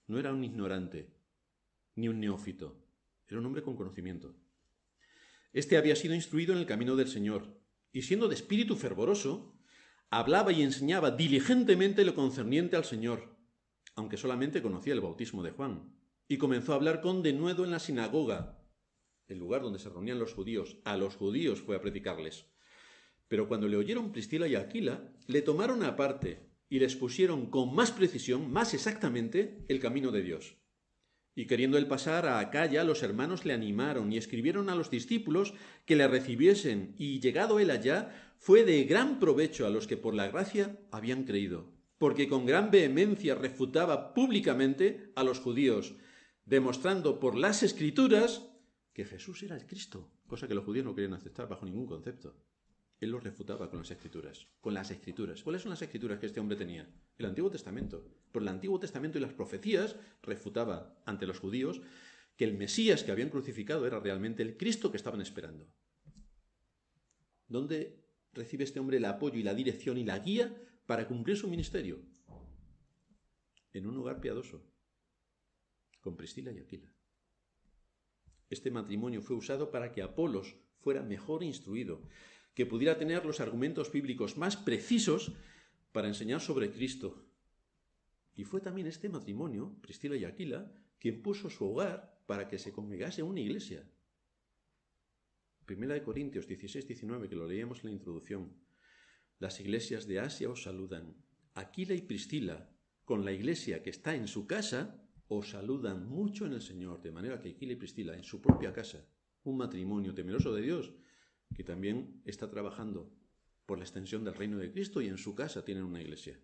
No era un ignorante, ni un neófito. Era un hombre con conocimiento. Este había sido instruido en el camino del Señor, y siendo de espíritu fervoroso, hablaba y enseñaba diligentemente lo concerniente al Señor, aunque solamente conocía el bautismo de Juan, y comenzó a hablar con denuedo en la sinagoga, el lugar donde se reunían los judíos. A los judíos fue a predicarles. Pero cuando le oyeron Priscila y Aquila, le tomaron aparte y les pusieron con más precisión, más exactamente, el camino de Dios. Y queriendo él pasar a Acaya, los hermanos le animaron y escribieron a los discípulos que le recibiesen, y llegado él allá, fue de gran provecho a los que por la gracia habían creído, porque con gran vehemencia refutaba públicamente a los judíos, demostrando por las Escrituras que Jesús era el Cristo, cosa que los judíos no querían aceptar bajo ningún concepto. Él los refutaba con las Escrituras. Con las Escrituras. ¿Cuáles son las Escrituras que este hombre tenía? El Antiguo Testamento. Por el Antiguo Testamento y las profecías refutaba ante los judíos que el Mesías que habían crucificado era realmente el Cristo que estaban esperando. ¿Dónde recibe este hombre el apoyo y la dirección y la guía para cumplir su ministerio? En un hogar piadoso, con Priscila y Aquila. Este matrimonio fue usado para que Apolos fuera mejor instruido, que pudiera tener los argumentos bíblicos más precisos para enseñar sobre Cristo. Y fue también este matrimonio, Priscila y Aquila, quien puso su hogar para que se congregase una iglesia. 1 Corintios 16-19, que lo leíamos en la introducción. Las iglesias de Asia os saludan. Aquila y Priscila, con la iglesia que está en su casa, os saludan mucho en el Señor, de manera que Aquila y Priscila, en su propia casa, un matrimonio temeroso de Dios, que también está trabajando por la extensión del reino de Cristo y en su casa tienen una iglesia.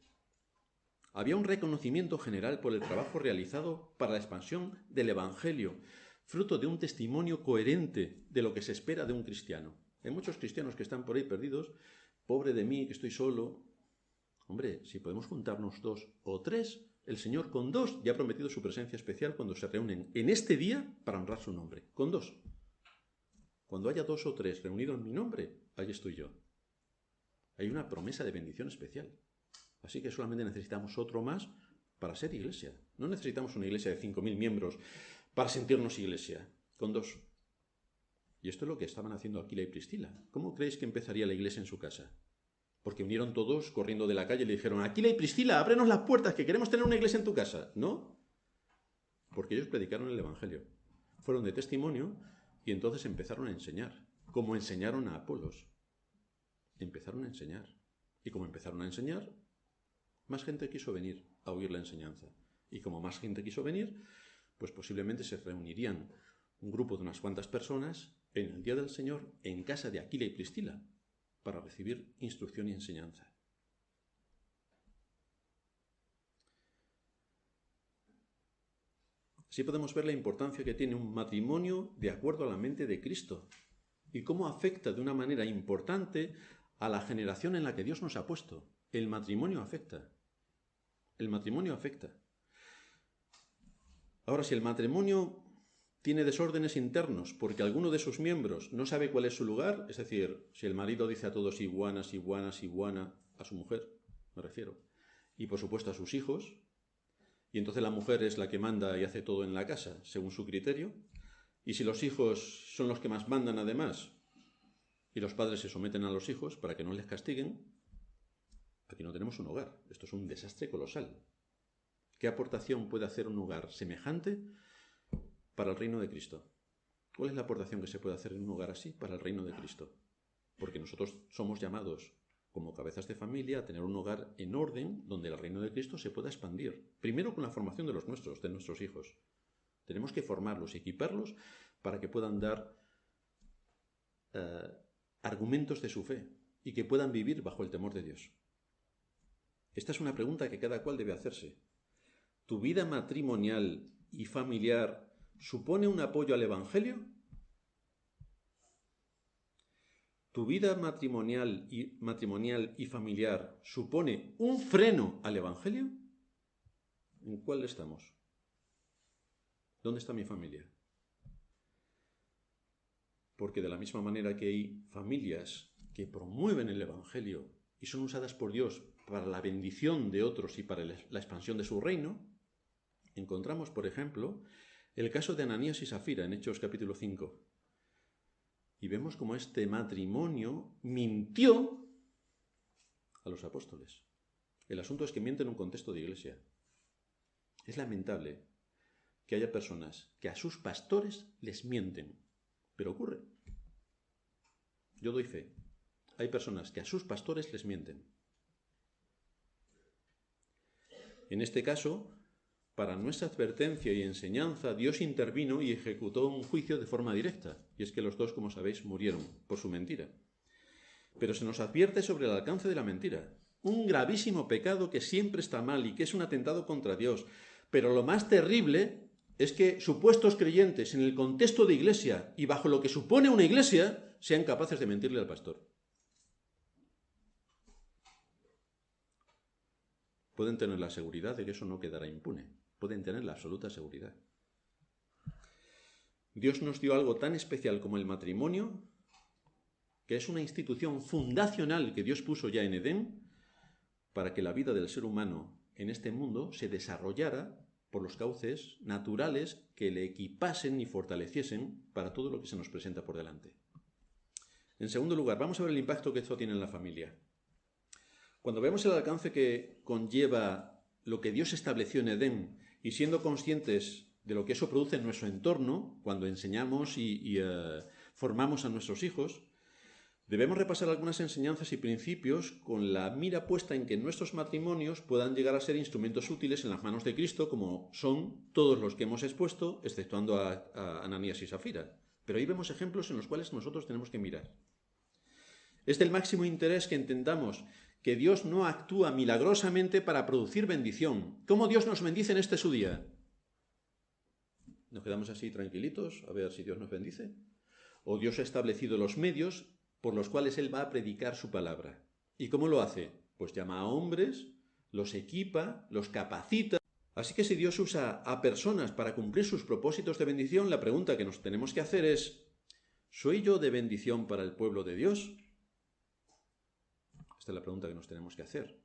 Había un reconocimiento general por el trabajo realizado para la expansión del Evangelio, fruto de un testimonio coherente de lo que se espera de un cristiano. Hay muchos cristianos que están por ahí perdidos, pobre de mí, que estoy solo. Hombre, si podemos juntarnos 2 o 3, el Señor con 2 ya ha prometido su presencia especial cuando se reúnen en este día para honrar su nombre, con 2. Cuando haya 2 o 3 reunidos en mi nombre, ahí estoy yo. Hay una promesa de bendición especial. Así que solamente necesitamos otro más para ser iglesia. No necesitamos una iglesia de 5.000 miembros para sentirnos iglesia, con 2. Y esto es lo que estaban haciendo Aquila y Priscila. ¿Cómo creéis que empezaría la iglesia en su casa? Porque vinieron todos corriendo de la calle y le dijeron: Aquila y Priscila, ábrenos las puertas, que queremos tener una iglesia en tu casa. ¿No? Porque ellos predicaron el Evangelio. Fueron de testimonio y entonces empezaron a enseñar, como enseñaron a Apolos. Empezaron a enseñar. Y como empezaron a enseñar, más gente quiso venir a oír la enseñanza. Y como más gente quiso venir, pues posiblemente se reunirían un grupo de unas cuantas personas en el día del Señor en casa de Aquila y Priscila para recibir instrucción y enseñanza. Así podemos ver la importancia que tiene un matrimonio de acuerdo a la mente de Cristo y cómo afecta de una manera importante a la generación en la que Dios nos ha puesto. El matrimonio afecta. El matrimonio afecta. Ahora, si el matrimonio tiene desórdenes internos porque alguno de sus miembros no sabe cuál es su lugar, es decir, si el marido dice a todos iguanas, iguanas, iguana, a su mujer, me refiero, y por supuesto a sus hijos, y entonces la mujer es la que manda y hace todo en la casa, según su criterio, y si los hijos son los que más mandan además, y los padres se someten a los hijos para que no les castiguen, aquí no tenemos un hogar. Esto es un desastre colosal. ¿Qué aportación puede hacer un hogar semejante para el reino de Cristo? ¿Cuál es la aportación que se puede hacer en un hogar así para el reino de Cristo? Porque nosotros somos llamados como cabezas de familia a tener un hogar en orden donde el reino de Cristo se pueda expandir. Primero con la formación de nuestros hijos. Tenemos que formarlos y equiparlos para que puedan dar argumentos de su fe y que puedan vivir bajo el temor de Dios. Esta es una pregunta que cada cual debe hacerse. ¿Tu vida matrimonial y familiar supone un apoyo al Evangelio? ¿Tu vida matrimonial y familiar supone un freno al Evangelio? ¿En cuál estamos? ¿Dónde está mi familia? Porque de la misma manera que hay familias que promueven el Evangelio y son usadas por Dios para la bendición de otros y para la expansión de su reino, encontramos, por ejemplo, el caso de Ananías y Safira en Hechos capítulo 5. Y vemos cómo este matrimonio mintió a los apóstoles. El asunto es que mienten en un contexto de iglesia. Es lamentable que haya personas que a sus pastores les mienten, pero ocurre. Yo doy fe. Hay personas que a sus pastores les mienten. En este caso, para nuestra advertencia y enseñanza, Dios intervino y ejecutó un juicio de forma directa. Y es que los dos, como sabéis, murieron por su mentira. Pero se nos advierte sobre el alcance de la mentira. Un gravísimo pecado que siempre está mal y que es un atentado contra Dios. Pero lo más terrible es que supuestos creyentes en el contexto de iglesia y bajo lo que supone una iglesia sean capaces de mentirle al pastor. Pueden tener la seguridad de que eso no quedará impune. Pueden tener la absoluta seguridad. Dios nos dio algo tan especial como el matrimonio, que es una institución fundacional que Dios puso ya en Edén, para que la vida del ser humano en este mundo se desarrollara por los cauces naturales que le equipasen y fortaleciesen para todo lo que se nos presenta por delante. En segundo lugar, vamos a ver el impacto que esto tiene en la familia. Cuando vemos el alcance que conlleva lo que Dios estableció en Edén y siendo conscientes de lo que eso produce en nuestro entorno, cuando enseñamos y formamos a nuestros hijos, debemos repasar algunas enseñanzas y principios con la mira puesta en que nuestros matrimonios puedan llegar a ser instrumentos útiles en las manos de Cristo, como son todos los que hemos expuesto, exceptuando a Ananías y Safira. Pero ahí vemos ejemplos en los cuales nosotros tenemos que mirar. Es del máximo interés que entendamos que Dios no actúa milagrosamente para producir bendición. ¿Cómo Dios nos bendice en este su día? ¿Nos quedamos así tranquilitos a ver si Dios nos bendice? ¿O Dios ha establecido los medios por los cuales Él va a predicar su palabra? ¿Y cómo lo hace? Pues llama a hombres, los equipa, los capacita. Así que si Dios usa a personas para cumplir sus propósitos de bendición, la pregunta que nos tenemos que hacer es, ¿soy yo de bendición para el pueblo de Dios? Esta es la pregunta que nos tenemos que hacer.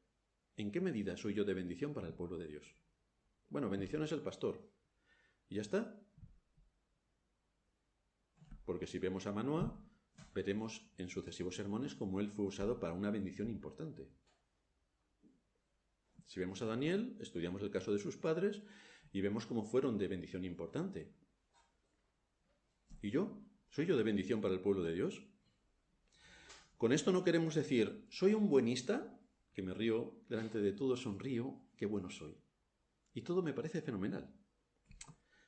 ¿En qué medida soy yo de bendición para el pueblo de Dios? Bueno, bendición es el pastor. ¿Y ya está? Porque si vemos a Manoah, veremos en sucesivos sermones cómo él fue usado para una bendición importante. Si vemos a Daniel, estudiamos el caso de sus padres y vemos cómo fueron de bendición importante. ¿Y yo? ¿Soy yo de bendición para el pueblo de Dios? Con esto no queremos decir, soy un buenista, que me río delante de todo, sonrío, qué bueno soy. Y todo me parece fenomenal.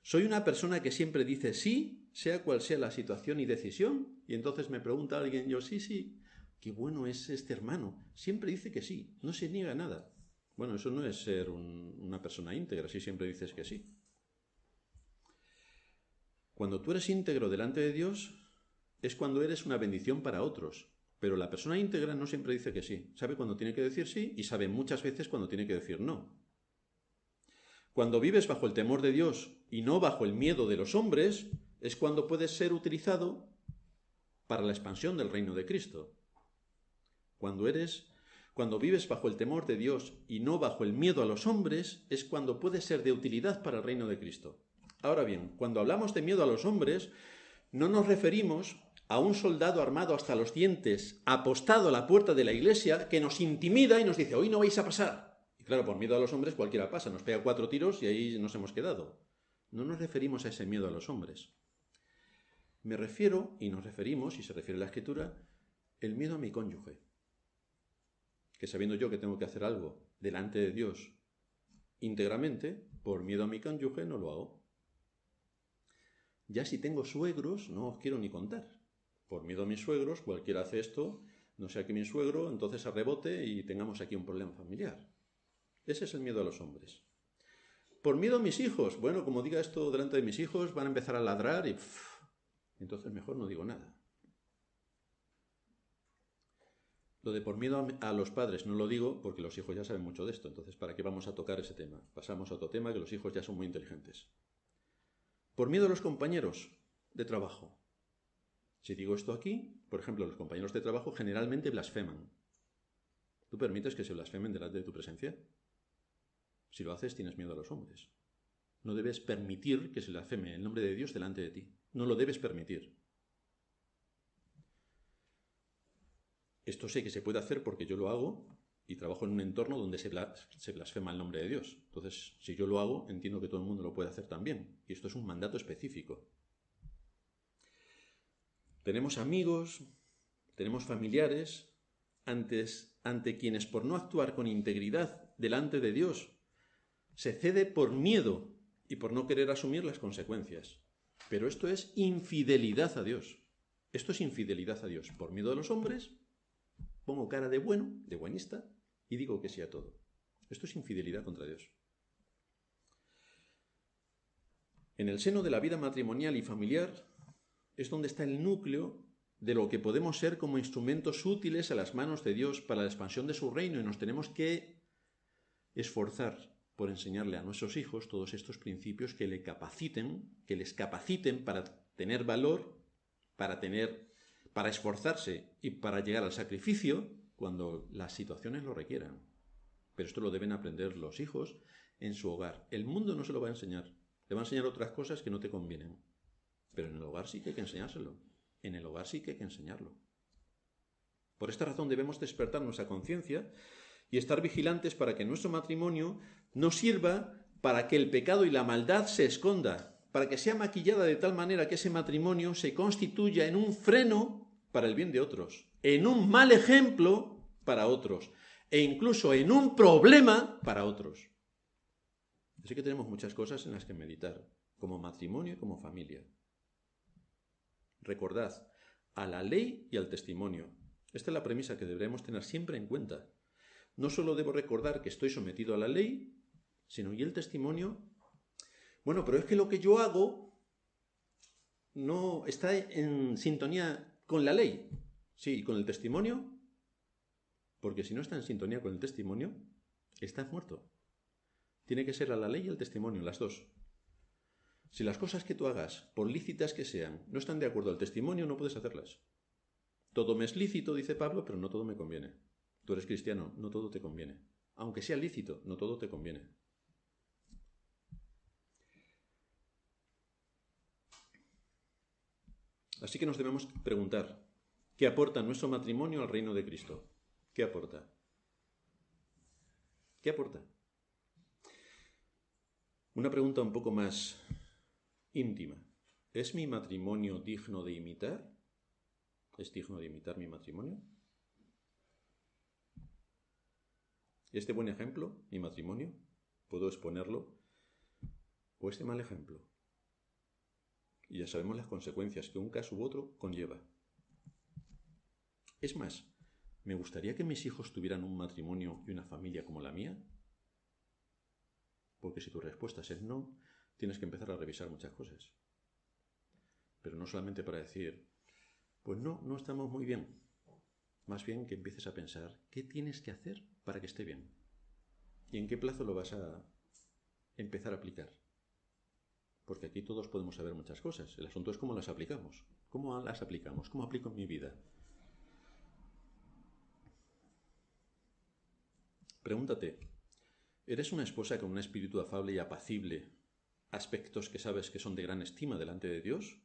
Soy una persona que siempre dice sí, sea cual sea la situación y decisión, y entonces me pregunta alguien, yo sí, qué bueno es este hermano, siempre dice que sí, no se niega a nada. Bueno, eso no es ser una persona íntegra, si siempre dices que sí. Cuando tú eres íntegro delante de Dios, es cuando eres una bendición para otros. Pero la persona íntegra no siempre dice que sí. Sabe cuando tiene que decir sí y sabe muchas veces cuando tiene que decir no. Cuando vives bajo el temor de Dios y no bajo el miedo de los hombres, es cuando puedes ser utilizado para la expansión del reino de Cristo. Cuando vives bajo el temor de Dios y no bajo el miedo a los hombres, es cuando puedes ser de utilidad para el reino de Cristo. Ahora bien, cuando hablamos de miedo a los hombres, no nos referimos a un soldado armado hasta los dientes, apostado a la puerta de la iglesia, que nos intimida y nos dice, hoy no vais a pasar. Y claro, por miedo a los hombres cualquiera pasa, nos pega 4 tiros y ahí nos hemos quedado. No nos referimos a ese miedo a los hombres. Me refiero, y nos referimos, y se refiere a la Escritura, el miedo a mi cónyuge. Que sabiendo yo que tengo que hacer algo delante de Dios íntegramente, por miedo a mi cónyuge no lo hago. Ya si tengo suegros, no os quiero ni contar. Por miedo a mis suegros, cualquiera hace esto, no sea que mi suegro entonces rebote y tengamos aquí un problema familiar. Ese es el miedo a los hombres. Por miedo a mis hijos, bueno, como diga esto delante de mis hijos, van a empezar a ladrar y entonces mejor no digo nada. Lo de por miedo a los padres no lo digo porque los hijos ya saben mucho de esto, entonces ¿para qué vamos a tocar ese tema? Pasamos a otro tema, que los hijos ya son muy inteligentes. Por miedo a los compañeros de trabajo. Si digo esto aquí, por ejemplo, los compañeros de trabajo generalmente blasfeman. ¿Tú permites que se blasfemen delante de tu presencia? Si lo haces, tienes miedo a los hombres. No debes permitir que se blasfeme el nombre de Dios delante de ti. No lo debes permitir. Esto sé que se puede hacer porque yo lo hago y trabajo en un entorno donde se blasfema el nombre de Dios. Entonces, si yo lo hago, entiendo que todo el mundo lo puede hacer también. Y esto es un mandato específico. Tenemos amigos, tenemos familiares, ante quienes por no actuar con integridad delante de Dios, Se cede por miedo y por no querer asumir las consecuencias. Pero esto es infidelidad a Dios. Esto es infidelidad a Dios. Por miedo a los hombres, pongo cara de bueno, de buenista, y digo que sí a todo. Esto es infidelidad contra Dios. En el seno de la vida matrimonial y familiar es donde está el núcleo de lo que podemos ser como instrumentos útiles a las manos de Dios para la expansión de su reino, y nos tenemos que esforzar por enseñarle a nuestros hijos todos estos principios que les capaciten para tener valor, para esforzarse y para llegar al sacrificio cuando las situaciones lo requieran. Pero esto lo deben aprender los hijos en su hogar. El mundo no se lo va a enseñar. Le va a enseñar otras cosas que no te convienen. Pero en el hogar sí que hay que enseñárselo. En el hogar sí que hay que enseñarlo. Por esta razón debemos despertar nuestra conciencia y estar vigilantes para que nuestro matrimonio no sirva para que el pecado y la maldad se esconda, para que sea maquillada de tal manera que ese matrimonio se constituya en un freno para el bien de otros, en un mal ejemplo para otros, e incluso en un problema para otros. Así que tenemos muchas cosas en las que meditar, como matrimonio y como familia. Recordad, a la ley y al testimonio. Esta es la premisa que deberemos tener siempre en cuenta. No solo debo recordar que estoy sometido a la ley, sino y el testimonio. Bueno, pero es que lo que yo hago no está en sintonía con la ley. Sí, ¿y con el testimonio? Porque si no está en sintonía con el testimonio, estás muerto. Tiene que ser a la ley y al testimonio, las dos. Si las cosas que tú hagas, por lícitas que sean, no están de acuerdo al testimonio, no puedes hacerlas. Todo me es lícito, dice Pablo, pero no todo me conviene. Tú eres cristiano, no todo te conviene. Aunque sea lícito, no todo te conviene. Así que nos debemos preguntar, ¿qué aporta nuestro matrimonio al reino de Cristo? ¿Qué aporta? ¿Qué aporta? Una pregunta un poco más íntima. ¿Es mi matrimonio digno de imitar? ¿Es digno de imitar mi matrimonio? ¿Este buen ejemplo, mi matrimonio, puedo exponerlo? ¿O este mal ejemplo? Y ya sabemos las consecuencias que un caso u otro conlleva. Es más, ¿me gustaría que mis hijos tuvieran un matrimonio y una familia como la mía? Porque si tu respuesta es no, tienes que empezar a revisar muchas cosas. Pero no solamente para decir, pues no estamos muy bien. Más bien que empieces a pensar, ¿qué tienes que hacer para que esté bien? ¿Y en qué plazo lo vas a empezar a aplicar? Porque aquí todos podemos saber muchas cosas. El asunto es cómo las aplicamos. ¿Cómo las aplicamos? ¿Cómo aplico en mi vida? Pregúntate, ¿eres una esposa con un espíritu afable y apacible, aspectos que sabes que son de gran estima delante de Dios?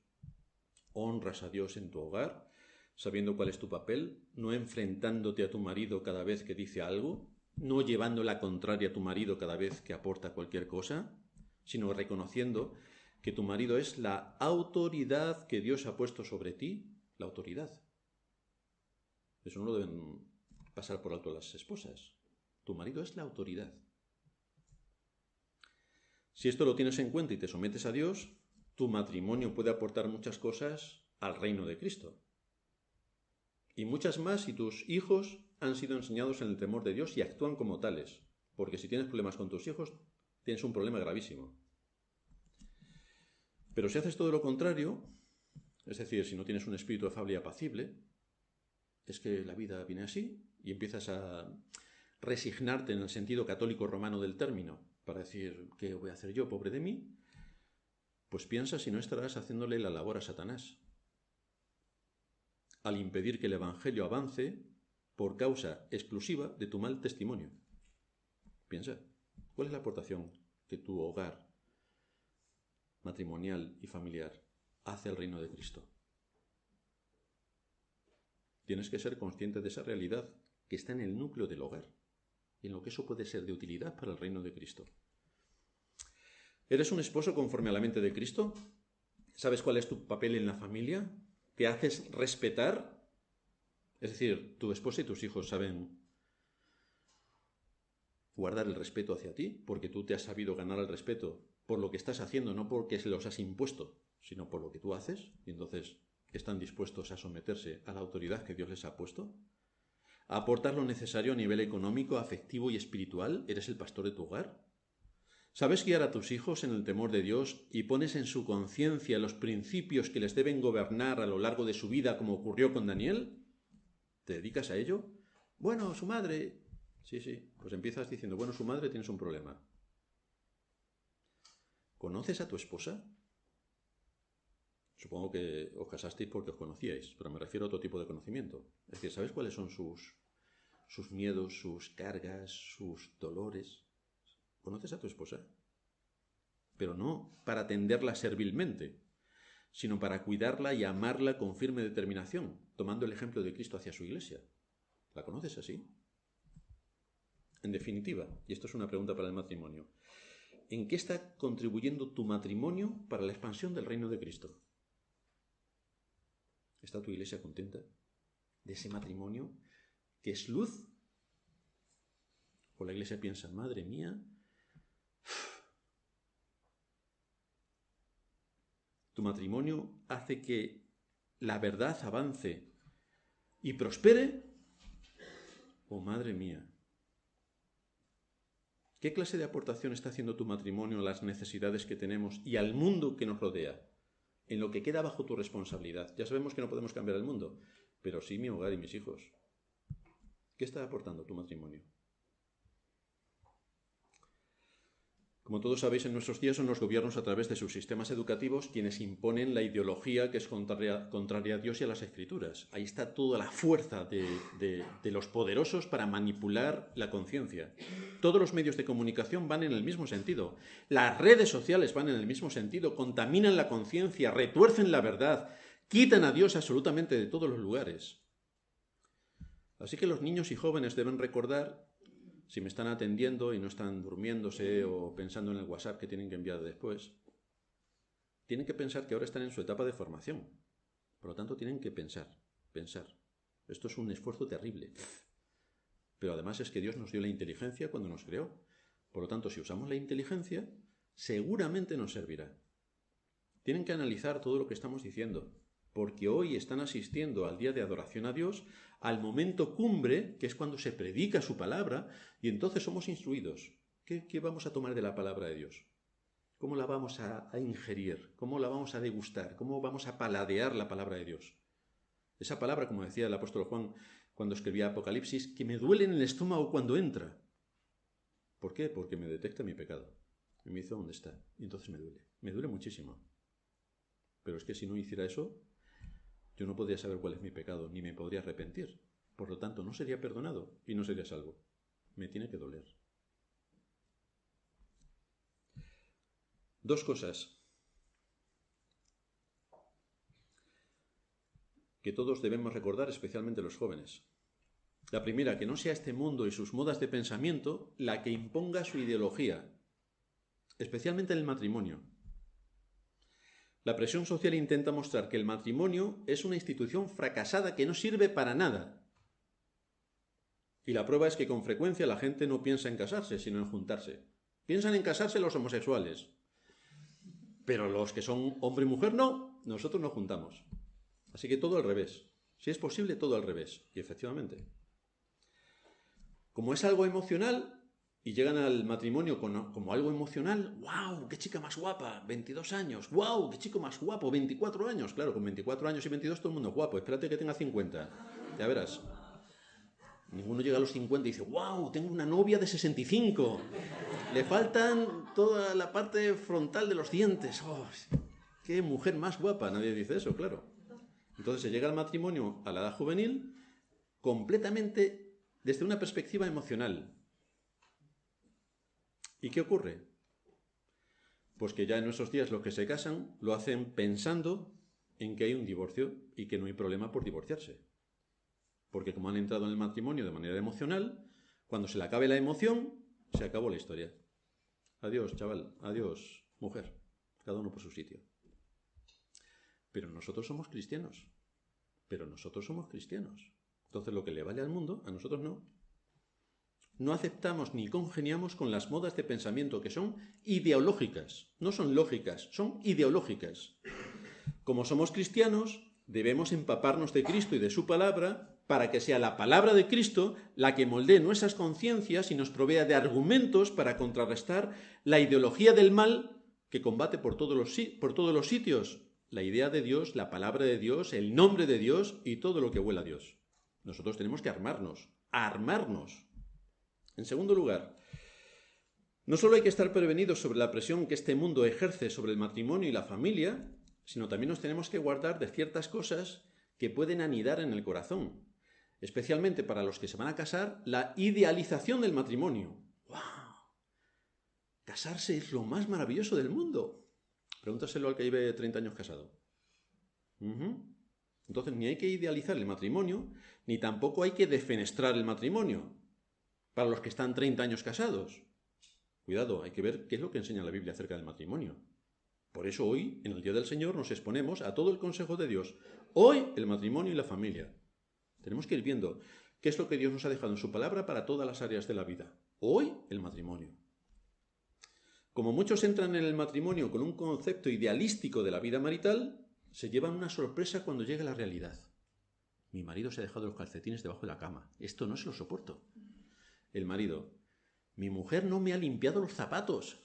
¿Honras a Dios en tu hogar, sabiendo cuál es tu papel, no enfrentándote a tu marido cada vez que dice algo, no llevando la contraria a tu marido cada vez que aporta cualquier cosa, sino reconociendo que tu marido es la autoridad que Dios ha puesto sobre ti, la autoridad? Eso no lo deben pasar por alto las esposas. Tu marido es la autoridad. Si esto lo tienes en cuenta y te sometes a Dios, tu matrimonio puede aportar muchas cosas al reino de Cristo. Y muchas más si tus hijos han sido enseñados en el temor de Dios y actúan como tales. Porque si tienes problemas con tus hijos, tienes un problema gravísimo. Pero si haces todo lo contrario, es decir, si no tienes un espíritu afable y apacible, es que la vida viene así y empiezas a resignarte en el sentido católico romano del término, para decir, ¿qué voy a hacer yo, pobre de mí? Pues piensa si no estarás haciéndole la labor a Satanás, al impedir que el Evangelio avance por causa exclusiva de tu mal testimonio. Piensa, ¿cuál es la aportación que tu hogar matrimonial y familiar hace al reino de Cristo? Tienes que ser consciente de esa realidad que está en el núcleo del hogar y en lo que eso puede ser de utilidad para el reino de Cristo. ¿Eres un esposo conforme a la mente de Cristo? ¿Sabes cuál es tu papel en la familia? ¿Te haces respetar? Es decir, tu esposa y tus hijos saben guardar el respeto hacia ti, porque tú te has sabido ganar el respeto por lo que estás haciendo, no porque se los has impuesto, sino por lo que tú haces, y entonces están dispuestos a someterse a la autoridad que Dios les ha puesto. A aportar lo necesario a nivel económico, afectivo y espiritual. ¿Eres el pastor de tu hogar? ¿Sabes guiar a tus hijos en el temor de Dios y pones en su conciencia los principios que les deben gobernar a lo largo de su vida, como ocurrió con Daniel? ¿Te dedicas a ello? Bueno, su madre... Sí, pues empiezas diciendo, bueno, su madre, tienes un problema. ¿Conoces a tu esposa? Supongo que os casasteis porque os conocíais, pero me refiero a otro tipo de conocimiento. Es decir, ¿sabes cuáles son sus miedos, sus cargas, sus dolores? ¿Conoces a tu esposa? Pero no para atenderla servilmente, sino para cuidarla y amarla con firme determinación, tomando el ejemplo de Cristo hacia su iglesia. ¿La conoces así? En definitiva, y esto es una pregunta para el matrimonio, ¿en qué está contribuyendo tu matrimonio para la expansión del reino de Cristo? ¿Está tu iglesia contenta de ese matrimonio que es luz? ¿O la iglesia piensa, madre mía, tu matrimonio hace que la verdad avance y prospere? ¿O madre mía, qué clase de aportación está haciendo tu matrimonio a las necesidades que tenemos y al mundo que nos rodea? En lo que queda bajo tu responsabilidad. Ya sabemos que no podemos cambiar el mundo, pero sí mi hogar y mis hijos. ¿Qué está aportando tu matrimonio? Como todos sabéis, en nuestros días son los gobiernos a través de sus sistemas educativos quienes imponen la ideología que es contraria a Dios y a las Escrituras. Ahí está toda la fuerza de los poderosos para manipular la conciencia. Todos los medios de comunicación van en el mismo sentido. Las redes sociales van en el mismo sentido, contaminan la conciencia, retuercen la verdad, quitan a Dios absolutamente de todos los lugares. Así que los niños y jóvenes deben recordar, si me están atendiendo y no están durmiéndose o pensando en el WhatsApp que tienen que enviar después, tienen que pensar que ahora están en su etapa de formación. Por lo tanto, tienen que pensar. Esto es un esfuerzo terrible. Pero además es que Dios nos dio la inteligencia cuando nos creó. Por lo tanto, si usamos la inteligencia, seguramente nos servirá. Tienen que analizar todo lo que estamos diciendo, porque hoy están asistiendo al día de adoración a Dios, al momento cumbre, que es cuando se predica su palabra, y entonces somos instruidos. ¿Qué vamos a tomar de la palabra de Dios? ¿Cómo la vamos a ingerir? ¿Cómo la vamos a degustar? ¿Cómo vamos a paladear la palabra de Dios? Esa palabra, como decía el apóstol Juan cuando escribía Apocalipsis, que me duele en el estómago cuando entra. ¿Por qué? Porque me detecta mi pecado. Y me dice dónde está. Y entonces me duele. Me duele muchísimo. Pero es que si no hiciera eso, yo no podría saber cuál es mi pecado, ni me podría arrepentir. Por lo tanto, no sería perdonado y no sería salvo. Me tiene que doler. Dos cosas que todos debemos recordar, especialmente los jóvenes. La primera, que no sea este mundo y sus modas de pensamiento la que imponga su ideología, especialmente en el matrimonio. La presión social intenta mostrar que el matrimonio es una institución fracasada que no sirve para nada. Y la prueba es que con frecuencia la gente no piensa en casarse, sino en juntarse. Piensan en casarse los homosexuales. Pero los que son hombre y mujer no, nosotros nos juntamos. Así que todo al revés. Si es posible, todo al revés. Y efectivamente. Como es algo emocional, y llegan al matrimonio como algo emocional, ¡wow! ¡Qué chica más guapa! 22 años, ¡wow! ¡Qué chico más guapo! 24 años, claro, con 24 años y 22 todo el mundo es guapo, espérate que tenga 50, ya verás. Ninguno llega a los 50 y dice, ¡wow! Tengo una novia de 65, le faltan toda la parte frontal de los dientes, ¡oh! ¡Qué mujer más guapa! Nadie dice eso, claro. Entonces se llega al matrimonio a la edad juvenil completamente desde una perspectiva emocional. ¿Y qué ocurre? Pues que ya en nuestros días los que se casan lo hacen pensando en que hay un divorcio y que no hay problema por divorciarse. Porque como han entrado en el matrimonio de manera emocional, cuando se le acabe la emoción, se acabó la historia. Adiós, chaval, adiós, mujer, cada uno por su sitio. Pero nosotros somos cristianos. Entonces lo que le vale al mundo, a nosotros no. no aceptamos ni congeniamos con las modas de pensamiento que son ideológicas, no son lógicas, son ideológicas. Como somos cristianos, debemos empaparnos de Cristo y de su palabra para que sea la palabra de Cristo la que moldee nuestras conciencias y nos provea de argumentos para contrarrestar la ideología del mal que combate por todos los sitios la idea de Dios, la palabra de Dios, el nombre de Dios y todo lo que huela a Dios. Nosotros tenemos que armarnos. En segundo lugar, no solo hay que estar prevenidos sobre la presión que este mundo ejerce sobre el matrimonio y la familia, sino también nos tenemos que guardar de ciertas cosas que pueden anidar en el corazón, especialmente para los que se van a casar, la idealización del matrimonio. ¡Wow! Casarse es lo más maravilloso del mundo. Pregúntaselo al que lleve 30 años casado. Entonces, ni hay que idealizar el matrimonio, ni tampoco hay que defenestrar el matrimonio para los que están 30 años casados. Cuidado, hay que ver qué es lo que enseña la Biblia acerca del matrimonio. Por eso hoy, en el Día del Señor, nos exponemos a todo el consejo de Dios. Hoy, el matrimonio y la familia. Tenemos que ir viendo qué es lo que Dios nos ha dejado en su palabra para todas las áreas de la vida. Hoy, el matrimonio. Como muchos entran en el matrimonio con un concepto idealístico de la vida marital, se llevan una sorpresa cuando llega la realidad. Mi marido se ha dejado los calcetines debajo de la cama. Esto no se lo soporto. El marido. Mi mujer no me ha limpiado los zapatos.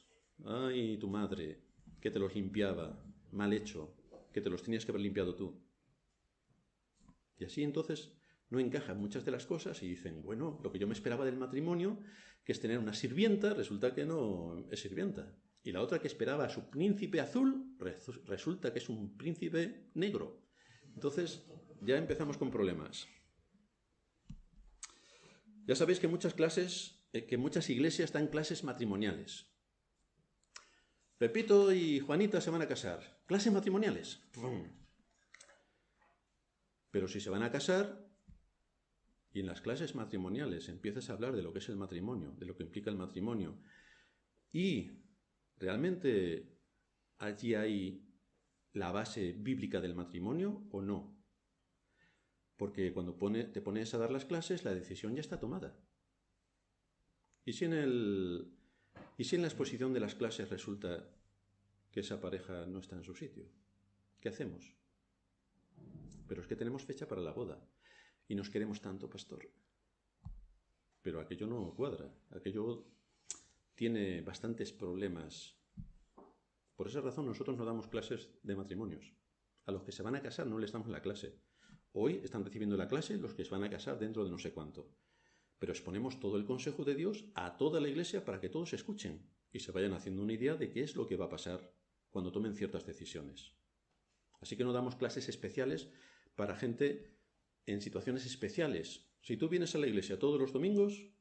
Ay, tu madre, que te los limpiaba. Mal hecho, que te los tenías que haber limpiado tú. Y así entonces no encajan muchas de las cosas y dicen, bueno, lo que yo me esperaba del matrimonio, que es tener una sirvienta, resulta que no es sirvienta. Y la otra que esperaba a su príncipe azul, resulta que es un príncipe negro. Entonces ya empezamos con problemas. Ya sabéis que muchas iglesias dan clases matrimoniales. Pepito y Juanita se van a casar. Clases matrimoniales. Pero si se van a casar y en las clases matrimoniales empiezas a hablar de lo que es el matrimonio, de lo que implica el matrimonio, y realmente allí hay la base bíblica del matrimonio o no. Porque cuando te pones a dar las clases, la decisión ya está tomada. ¿Y si en la exposición de las clases resulta que esa pareja no está en su sitio? ¿Qué hacemos? Pero es que tenemos fecha para la boda y nos queremos tanto, pastor. Pero aquello no cuadra, aquello tiene bastantes problemas. Por esa razón nosotros no damos clases de matrimonios. A los que se van a casar no les damos la clase. Hoy están recibiendo la clase los que se van a casar dentro de no sé cuánto. Pero exponemos todo el consejo de Dios a toda la iglesia para que todos escuchen y se vayan haciendo una idea de qué es lo que va a pasar cuando tomen ciertas decisiones. Así que no damos clases especiales para gente en situaciones especiales. Si tú vienes a la iglesia todos los domingos,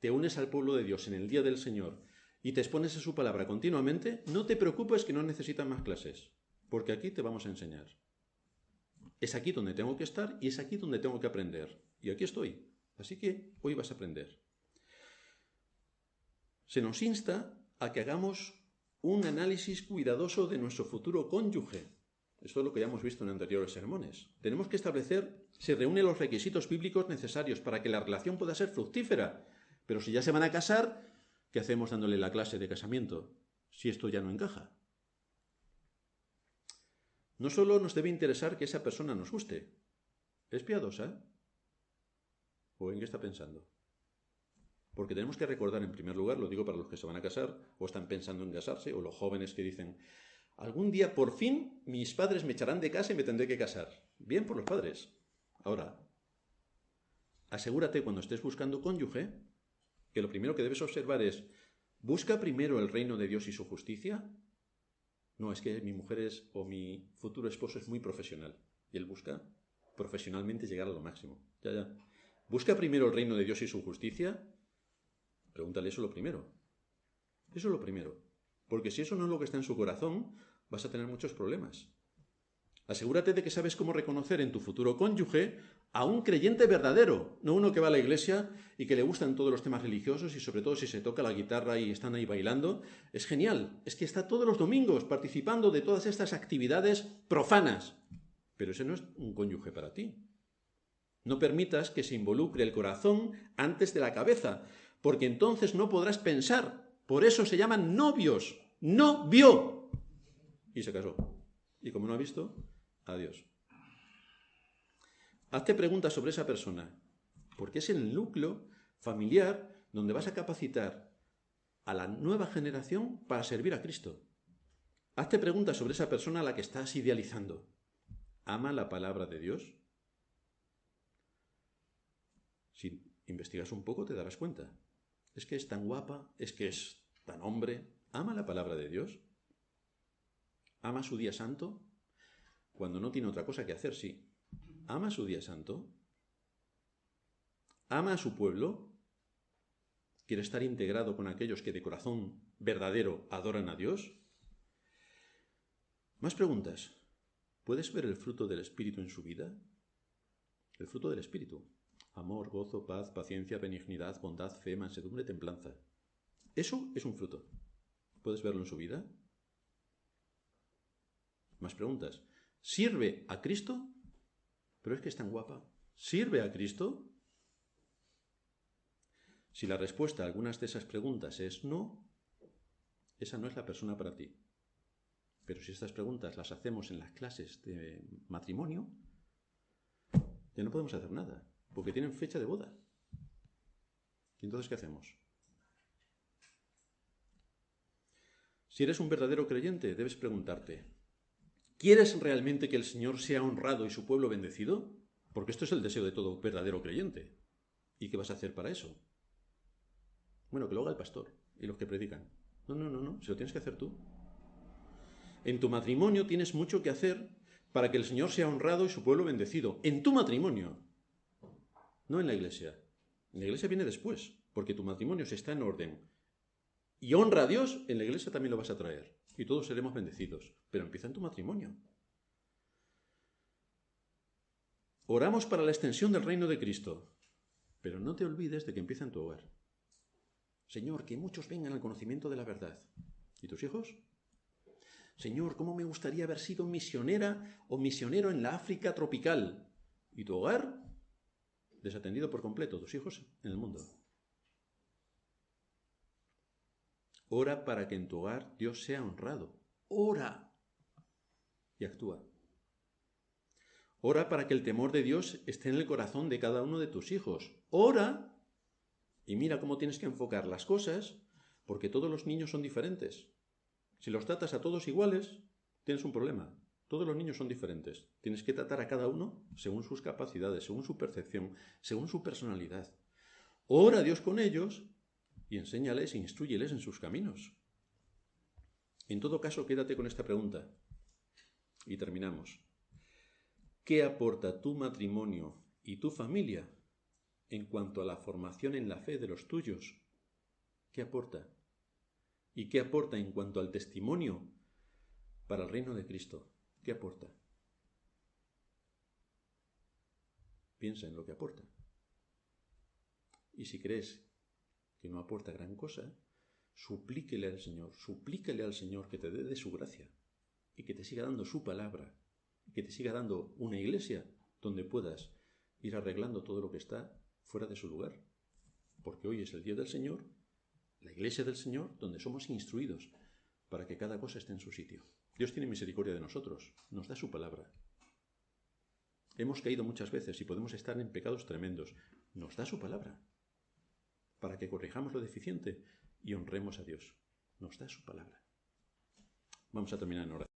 te unes al pueblo de Dios en el día del Señor y te expones a su palabra continuamente, no te preocupes que no necesitan más clases, porque aquí te vamos a enseñar. Es aquí donde tengo que estar y es aquí donde tengo que aprender. Y aquí estoy. Así que hoy vas a aprender. Se nos insta a que hagamos un análisis cuidadoso de nuestro futuro cónyuge. Esto es lo que ya hemos visto en anteriores sermones. Tenemos que establecer si reúne los requisitos bíblicos necesarios para que la relación pueda ser fructífera. Pero si ya se van a casar, ¿qué hacemos dándole la clase de casamiento? Si esto ya no encaja. No solo nos debe interesar que esa persona nos guste. ¿Es piadosa? ¿O en qué está pensando? Porque tenemos que recordar, en primer lugar, lo digo para los que se van a casar o están pensando en casarse, o los jóvenes que dicen, algún día por fin mis padres me echarán de casa y me tendré que casar. Bien por los padres. Ahora, asegúrate cuando estés buscando cónyuge que lo primero que debes observar es, ¿busca primero el reino de Dios y su justicia? No, es que mi mujer o mi futuro esposo es muy profesional y él busca profesionalmente llegar a lo máximo. Ya. ¿Busca primero el reino de Dios y su justicia? Pregúntale eso lo primero. Eso es lo primero. Porque si eso no es lo que está en su corazón, vas a tener muchos problemas. Asegúrate de que sabes cómo reconocer en tu futuro cónyuge a un creyente verdadero, no uno que va a la iglesia y que le gustan todos los temas religiosos y sobre todo si se toca la guitarra y están ahí bailando. Es genial, es que está todos los domingos participando de todas estas actividades profanas. Pero ese no es un cónyuge para ti. No permitas que se involucre el corazón antes de la cabeza, porque entonces no podrás pensar. Por eso se llaman novios. ¡Novio! Y se casó. Y como no ha visto, adiós. Hazte preguntas sobre esa persona, porque es el núcleo familiar donde vas a capacitar a la nueva generación para servir a Cristo. Hazte preguntas sobre esa persona a la que estás idealizando. ¿Ama la palabra de Dios? Si investigas un poco te darás cuenta. Es que es tan guapa, es que es tan hombre. ¿Ama la palabra de Dios? ¿Ama su día santo? Cuando no tiene otra cosa que hacer, sí. ¿Ama su día santo? ¿Ama a su pueblo? ¿Quiere estar integrado con aquellos que de corazón verdadero adoran a Dios? Más preguntas. ¿Puedes ver el fruto del Espíritu en su vida? El fruto del Espíritu. Amor, gozo, paz, paciencia, benignidad, bondad, fe, mansedumbre, templanza. Eso es un fruto. ¿Puedes verlo en su vida? Más preguntas. ¿Sirve a Cristo? Pero es que es tan guapa. ¿Sirve a Cristo? Si la respuesta a algunas de esas preguntas es no, esa no es la persona para ti. Pero si estas preguntas las hacemos en las clases de matrimonio, ya no podemos hacer nada, porque tienen fecha de boda. ¿Y entonces qué hacemos? Si eres un verdadero creyente, debes preguntarte, ¿quieres realmente que el Señor sea honrado y su pueblo bendecido? Porque esto es el deseo de todo verdadero creyente. ¿Y qué vas a hacer para eso? Bueno, que lo haga el pastor y los que predican. No, se lo tienes que hacer tú. En tu matrimonio tienes mucho que hacer para que el Señor sea honrado y su pueblo bendecido. En tu matrimonio, no en la iglesia. En la iglesia viene después, porque tu matrimonio se está en orden. Y honra a Dios, en la iglesia también lo vas a traer. Y todos seremos bendecidos. Pero empieza en tu matrimonio. Oramos para la extensión del reino de Cristo. Pero no te olvides de que empieza en tu hogar. Señor, que muchos vengan al conocimiento de la verdad. ¿Y tus hijos? Señor, ¿cómo me gustaría haber sido misionera o misionero en la África tropical? ¿Y tu hogar? Desatendido por completo, tus hijos en el mundo. Ora para que en tu hogar Dios sea honrado. Ora y actúa. Ora para que el temor de Dios esté en el corazón de cada uno de tus hijos. Ora y mira cómo tienes que enfocar las cosas, porque todos los niños son diferentes. Si los tratas a todos iguales, tienes un problema. Todos los niños son diferentes. Tienes que tratar a cada uno según sus capacidades, según su percepción, según su personalidad. Ora a Dios con ellos y enséñales e instrúyeles en sus caminos. En todo caso, quédate con esta pregunta. Y terminamos. ¿Qué aporta tu matrimonio y tu familia en cuanto a la formación en la fe de los tuyos? ¿Qué aporta? ¿Y qué aporta en cuanto al testimonio para el reino de Cristo? ¿Qué aporta? Piensa en lo que aporta. Y si crees que no aporta gran cosa, suplíquele al Señor que te dé de su gracia y que te siga dando su palabra y que te siga dando una iglesia donde puedas ir arreglando todo lo que está fuera de su lugar. Porque hoy es el día del Señor, la iglesia del Señor, donde somos instruidos para que cada cosa esté en su sitio. Dios tiene misericordia de nosotros, nos da su palabra. Hemos caído muchas veces y podemos estar en pecados tremendos. Nos da su palabra para que corrijamos lo deficiente y honremos a Dios. Nos da su palabra. Vamos a terminar en oración.